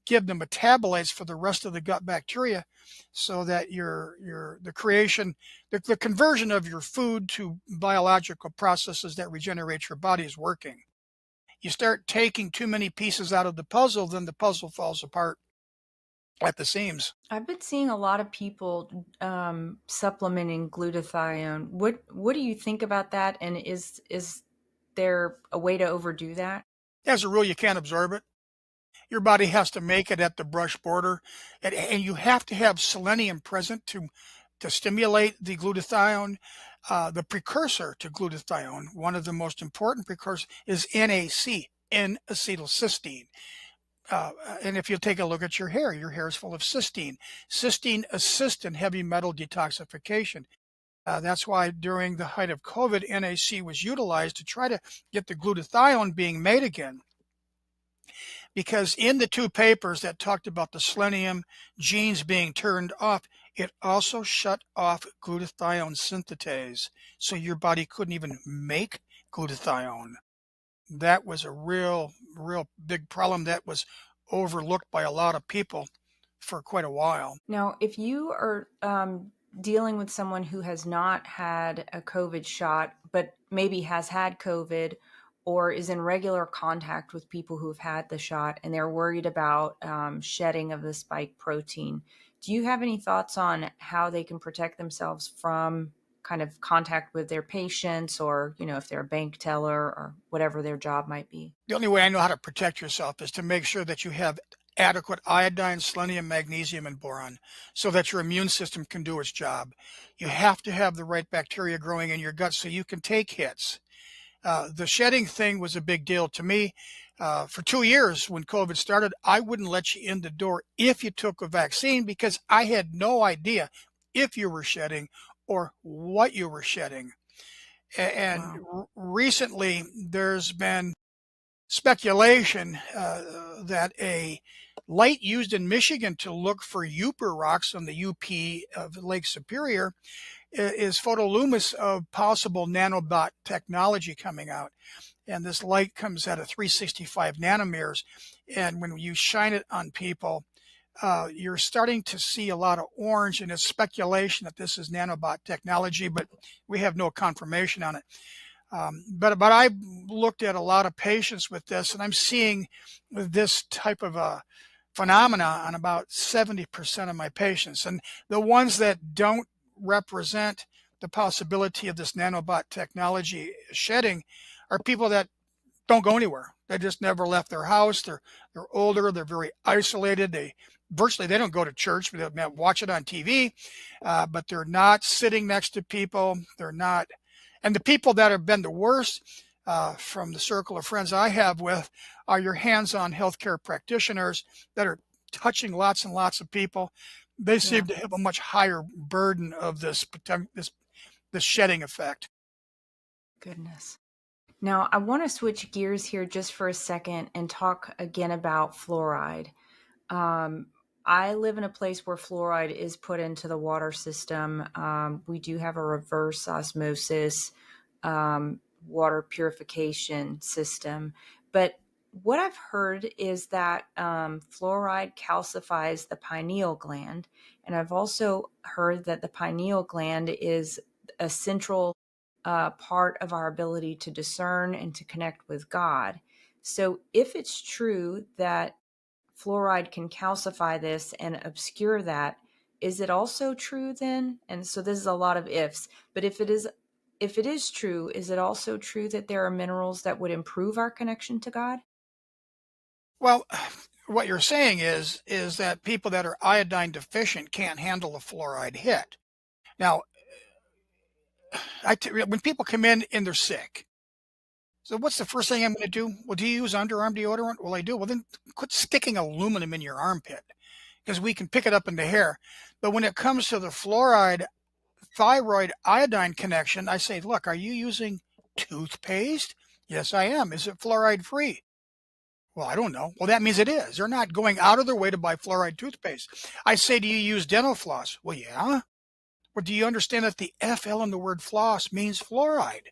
give the metabolites for the rest of the gut bacteria so that the conversion of your food to biological processes that regenerate your body is working. You start taking too many pieces out of the puzzle, then the puzzle falls apart at the seams. I've been seeing a lot of people supplementing glutathione. What do you think about that? And is there a way to overdo that? As a rule, you can't absorb it. Your body has to make it at the brush border, and you have to have selenium present to stimulate the glutathione. The precursor to glutathione, one of the most important precursors, is NAC, N-acetylcysteine. And if you take a look at your hair is full of cysteine. Cysteine assists in heavy metal detoxification. That's why during the height of COVID, NAC was utilized to try to get the glutathione being made again. Because in the two papers that talked about the selenium genes being turned off, it also shut off glutathione synthetase. So your body couldn't even make glutathione. That was a real big problem that was overlooked by a lot of people for quite a while. Now, if you are dealing with someone who has not had a COVID shot, but maybe has had COVID or is in regular contact with people who have had the shot and they're worried about shedding of the spike protein, do you have any thoughts on how they can protect themselves from kind of contact with their patients, or, if they're a bank teller or whatever their job might be? The only way I know how to protect yourself is to make sure that you have adequate iodine, selenium, magnesium, and boron so that your immune system can do its job. You have to have the right bacteria growing in your gut so you can take hits. The shedding thing was a big deal to me. For 2 years when COVID started, I wouldn't let you in the door if you took a vaccine because I had no idea if you were shedding or what you were shedding. And Wow. recently there's been speculation that a light used in Michigan to look for Uper rocks on the UP of Lake Superior is photoluminescence of possible nanobot technology coming out. And this light comes out of 365 nanometers. And when you shine it on people, you're starting to see a lot of orange, and it's speculation that this is nanobot technology, but we have no confirmation on it. But I looked at a lot of patients with this, and I'm seeing this type of a phenomena on about 70% of my patients. And the ones that don't represent the possibility of this nanobot technology shedding are people that don't go anywhere. They just never left their house. They're older. They're very isolated. They don't go to church. They watch it on TV, but they're not sitting next to people. They're not. And the people that have been the worst from the circle of friends I have with are your hands-on healthcare practitioners that are touching lots and lots of people. They seem to have a much higher burden of this shedding effect. Goodness. Now, I want to switch gears here just for a second and talk again about fluoride. I live in a place where fluoride is put into the water system. We do have a reverse osmosis water purification system. But what I've heard is that fluoride calcifies the pineal gland. And I've also heard that the pineal gland is a central part of our ability to discern and to connect with God. So if it's true that fluoride can calcify this and obscure that, is it also true then? And so this is a lot of ifs, but if it is true, is it also true that there are minerals that would improve our connection to God? Well, what you're saying is that people that are iodine deficient can't handle a fluoride hit. Now, when people come in and they're sick, so what's the first thing I'm going to do? Well, do you use underarm deodorant? Well, I do. Well, then quit sticking aluminum in your armpit because we can pick it up in the hair. But when it comes to the fluoride thyroid iodine connection, I say, look, are you using toothpaste? Yes, I am. Is it fluoride free? Well, I don't know. Well, that means it is. They're not going out of their way to buy fluoride toothpaste. I say, do you use dental floss? Well, yeah. Well, do you understand that the FL in the word floss means fluoride?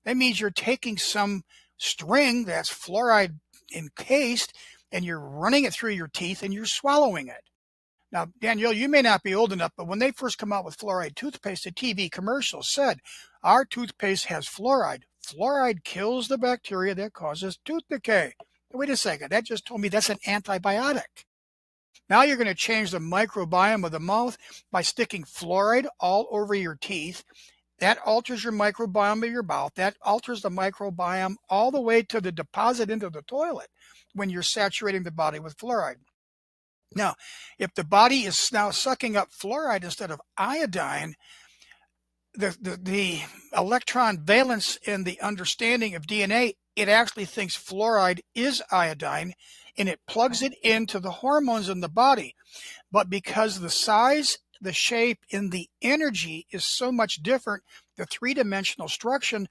That means you're taking some string that's fluoride encased and you're running it through your teeth and you're swallowing it. Now, Danielle, you may not be old enough, but when they first come out with fluoride toothpaste, the TV commercial said, our toothpaste has fluoride. Fluoride kills the bacteria that causes tooth decay. Wait a second, that just told me that's an antibiotic. Now you're going to change the microbiome of the mouth by sticking fluoride all over your teeth. That alters your microbiome of your mouth. That alters the microbiome all the way to the deposit into the toilet when you're saturating the body with fluoride. Now, if the body is now sucking up fluoride instead of iodine, the electron valence in the understanding of DNA, it actually thinks fluoride is iodine and it plugs it into the hormones in the body. But because the size, the shape, and the energy is so much different, the three-dimensional structure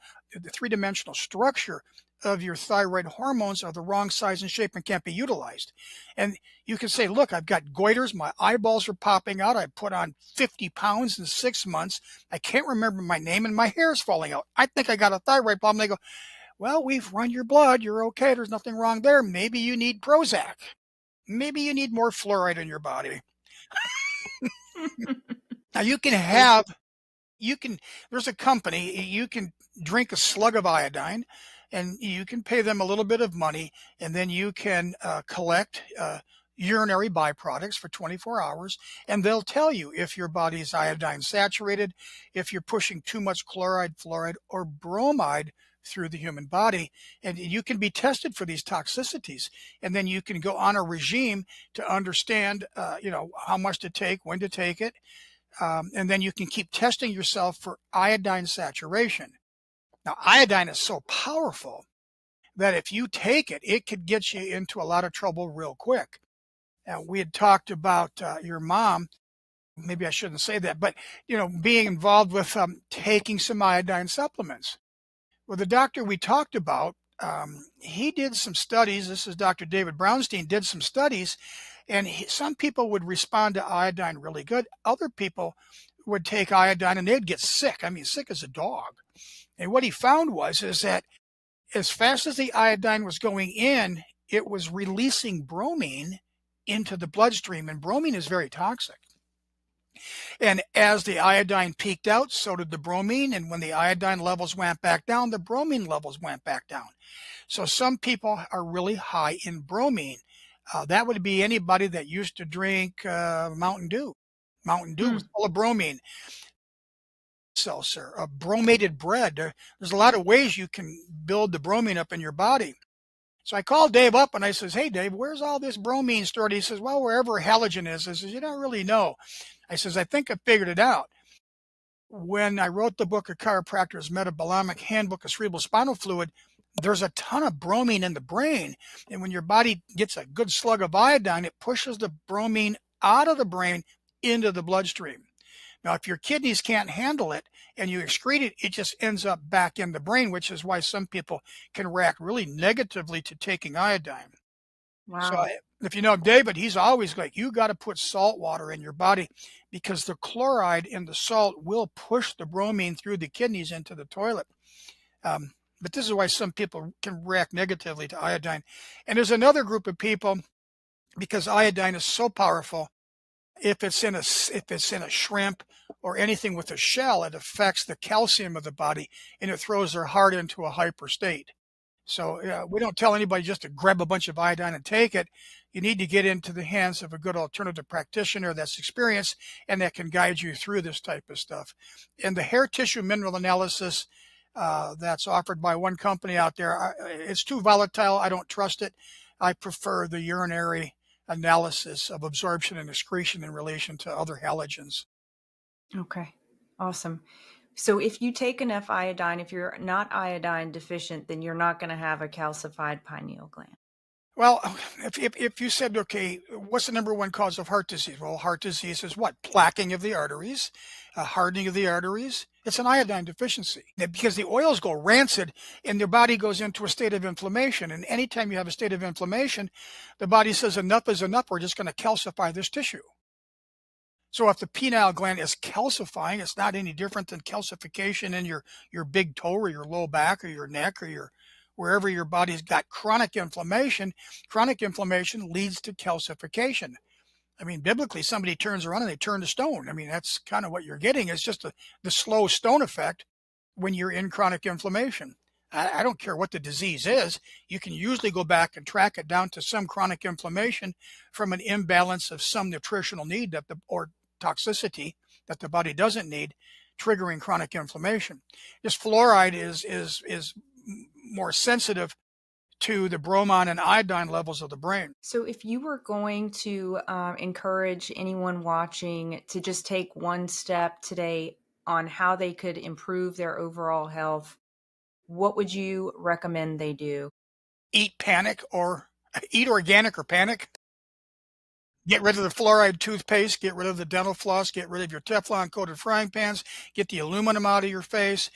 of your thyroid hormones are the wrong size and shape and can't be utilized. And you can say, look, I've got goiters, my eyeballs are popping out, I put on 50 pounds in 6 months, I can't remember my name, and my hair is falling out. I think I got a thyroid problem. They go, well, we've run your blood, you're okay, there's nothing wrong there. Maybe you need Prozac. Maybe you need more fluoride in your body. Now there's a company, you can drink a slug of iodine and you can pay them a little bit of money and then you can collect urinary byproducts for 24 hours and they'll tell you if your body is iodine saturated, if you're pushing too much chloride, fluoride, or bromide through the human body, and you can be tested for these toxicities and then you can go on a regime to understand how much to take, when to take it. And then you can keep testing yourself for iodine saturation. Now, iodine is so powerful that if you take it, it could get you into a lot of trouble real quick. Now, we had talked about your mom. Maybe I shouldn't say that, but being involved with taking some iodine supplements. Well, the doctor we talked about, he did some studies. This is Dr. David Brownstein, did some studies, and some people would respond to iodine really good. Other people would take iodine and they'd get sick. I mean, sick as a dog. And what he found is that as fast as the iodine was going in, it was releasing bromine into the bloodstream, and bromine is very toxic. And as the iodine peaked out, so did the bromine. And when the iodine levels went back down, the bromine levels went back down. So some people are really high in bromine. That would be anybody that used to drink Mountain Dew. Mountain Dew was full of bromine. Seltzer, bromated bread. There's a lot of ways you can build the bromine up in your body. So I called Dave up and I says, hey, Dave, where's all this bromine stored? He says, well, wherever halogen is. I says, you don't really know. I says, I think I figured it out. When I wrote the book, A Chiropractor's Metabolomic Handbook of Cerebral Spinal Fluid, there's a ton of bromine in the brain. And when your body gets a good slug of iodine, it pushes the bromine out of the brain into the bloodstream. Now, if your kidneys can't handle it and you excrete it, it just ends up back in the brain, which is why some people can react really negatively to taking iodine. Wow. So if you know David, he's always like, you got to put salt water in your body because the chloride in the salt will push the bromine through the kidneys into the toilet. But this is why some people can react negatively to iodine. And there's another group of people, because iodine is so powerful, if it's in a shrimp or anything with a shell, it affects the calcium of the body and it throws their heart into a hyper state. So we don't tell anybody just to grab a bunch of iodine and take it. You need to get into the hands of a good alternative practitioner that's experienced and that can guide you through this type of stuff. And the hair tissue mineral analysis that's offered by one company out there, it's too volatile. I don't trust it. I prefer the urinary analysis of absorption and excretion in relation to other halogens. Okay, awesome. So if you take enough iodine, if you're not iodine deficient, then you're not going to have a calcified pineal gland. Well, if you said, okay, what's the number one cause of heart disease? Well, heart disease is what? Plaquing of the arteries, hardening of the arteries, It's an iodine deficiency because the oils go rancid and their body goes into a state of inflammation. And anytime you have a state of inflammation, the body says enough is enough. We're just going to calcify this tissue. So if the pineal gland is calcifying, it's not any different than calcification in your big toe or your low back or your neck or wherever your body's got chronic inflammation. Chronic inflammation leads to calcification. I mean, biblically, somebody turns around and they turn to stone. I mean, that's kind of what you're getting. It's just the slow stone effect when you're in chronic inflammation. I don't care what the disease is. You can usually go back and track it down to some chronic inflammation from an imbalance of some nutritional need or toxicity that the body doesn't need, triggering chronic inflammation. Just fluoride is more sensitive to the bromine and iodine levels of the brain. So if you were going to encourage anyone watching to just take one step today on how they could improve their overall health, what would you recommend they do? Eat organic or panic. Get rid of the fluoride toothpaste, get rid of the dental floss, get rid of your Teflon coated frying pans, get the aluminum out of your face.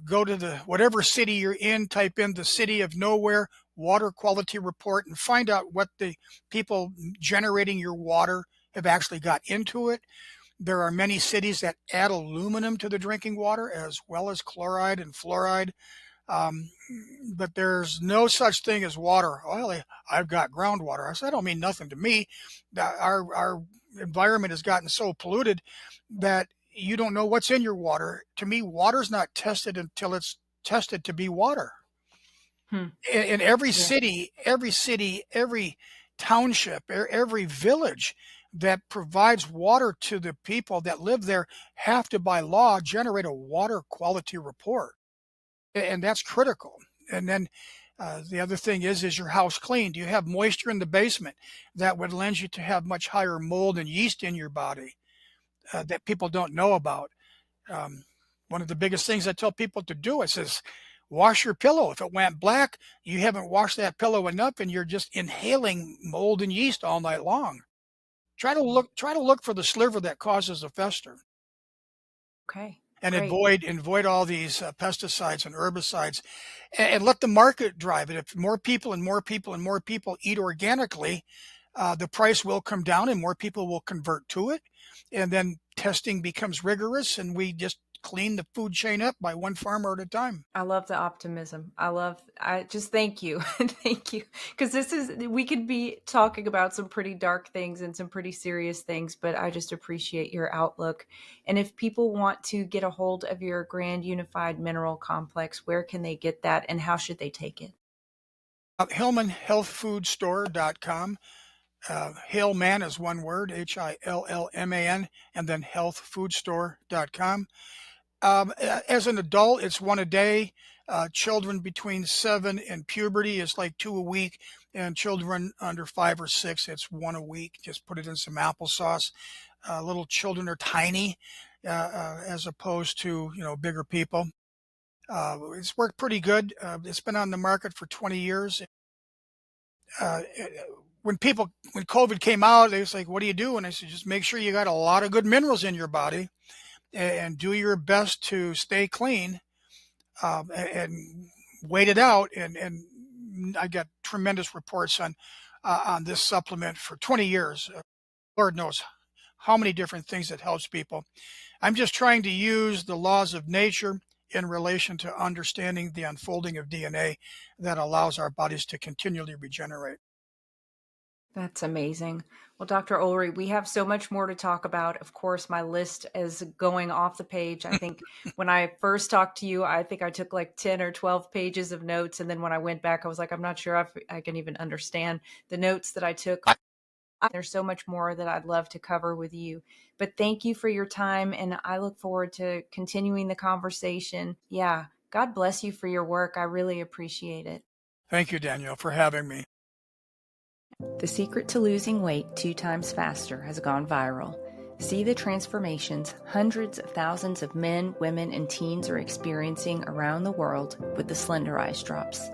Go to whatever city you're in, type in the city of nowhere water quality report and find out what the people generating your water have actually got into it. There are many cities that add aluminum to the drinking water as well as chloride and fluoride. But there's no such thing as water. Well, I've got groundwater. I said, I don't mean nothing to me. Our environment has gotten so polluted that you don't know what's in your water. To me, water's not tested until it's tested to be water. In every city, every township, every village that provides water to the people that live there have to, by law, generate a water quality report. And that's critical. And then the other thing is your house clean? Do you have moisture in the basement that would lend you to have much higher mold and yeast in your body? That people don't know about. One of the biggest things I tell people to do, it says, wash your pillow. If it went black, you haven't washed that pillow enough and you're just inhaling mold and yeast all night long. Try to look for the sliver that causes a fester. Okay. And Great. avoid all these pesticides and herbicides and let the market drive it. If more people eat organically, the price will come down and more people will convert to it. And then testing becomes rigorous and we just clean the food chain up by one farmer at a time. I love the optimism. I just thank you. Thank you. Because we could be talking about some pretty dark things and some pretty serious things, but I just appreciate your outlook. And if people want to get a hold of your Grand Unified Mineral Complex, where can they get that and how should they take it? HillmanHealthFoodStore.com. Hillman is one word, HILLMAN, and then healthfoodstore.com. As an adult, it's one a day. Children between 7 and puberty is like 2 a week, and children under 5 or 6, it's 1 a week. Just put it in some applesauce. Little children are tiny, as opposed to bigger people. It's worked pretty good. It's been on the market for 20 years. When COVID came out, they was like, "What do you do?" And I said, "Just make sure you got a lot of good minerals in your body." And do your best to stay clean and wait it out. And I got tremendous reports on this supplement for 20 years. Lord knows how many different things it helps people. I'm just trying to use the laws of nature in relation to understanding the unfolding of DNA that allows our bodies to continually regenerate. That's amazing. Well, Dr. Olree, we have so much more to talk about. Of course, my list is going off the page. I think when I first talked to you, I think I took like 10 or 12 pages of notes. And then when I went back, I was like, I'm not sure if I can even understand the notes that I took. There's so much more that I'd love to cover with you. But thank you for your time. And I look forward to continuing the conversation. Yeah. God bless you for your work. I really appreciate it. Thank you, Danielle, for having me. The secret to losing weight 2 times faster has gone viral. See the transformations hundreds of thousands of men, women, and teens are experiencing around the world with the Slender Eyes drops.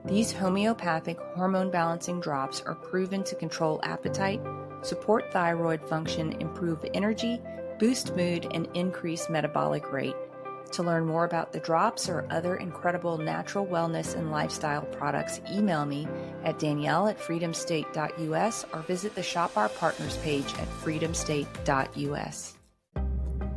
These homeopathic hormone balancing drops are proven to control appetite, support thyroid function, improve energy, boost mood, and increase metabolic rate. To learn more about the drops or other incredible natural wellness and lifestyle products, email me at danielle@freedomstate.us or visit the Shop Our Partners page at freedomstate.us.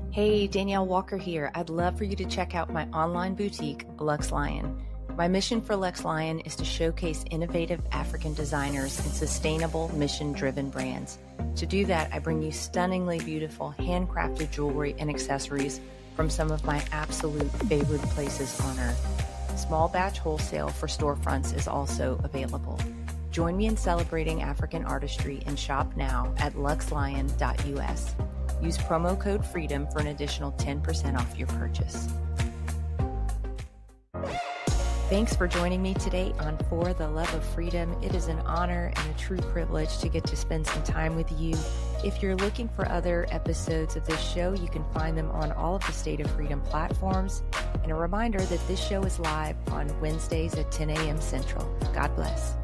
Hey, Danielle Walker here. I'd love for you to check out my online boutique, Lux Lion. My mission for Lux Lion is to showcase innovative African designers and sustainable, mission-driven brands. To do that, I bring you stunningly beautiful, handcrafted jewelry and accessories from some of my absolute favorite places on earth. Small batch wholesale for storefronts is also available. Join me in celebrating African artistry and shop now at luxlion.us. Use promo code FREEDOM for an additional 10% off your purchase. Thanks for joining me today on For the Love of Freedom. It is an honor and a true privilege to get to spend some time with you. If you're looking for other episodes of this show, you can find them on all of the State of Freedom platforms. And a reminder that this show is live on Wednesdays at 10 a.m. Central. God bless.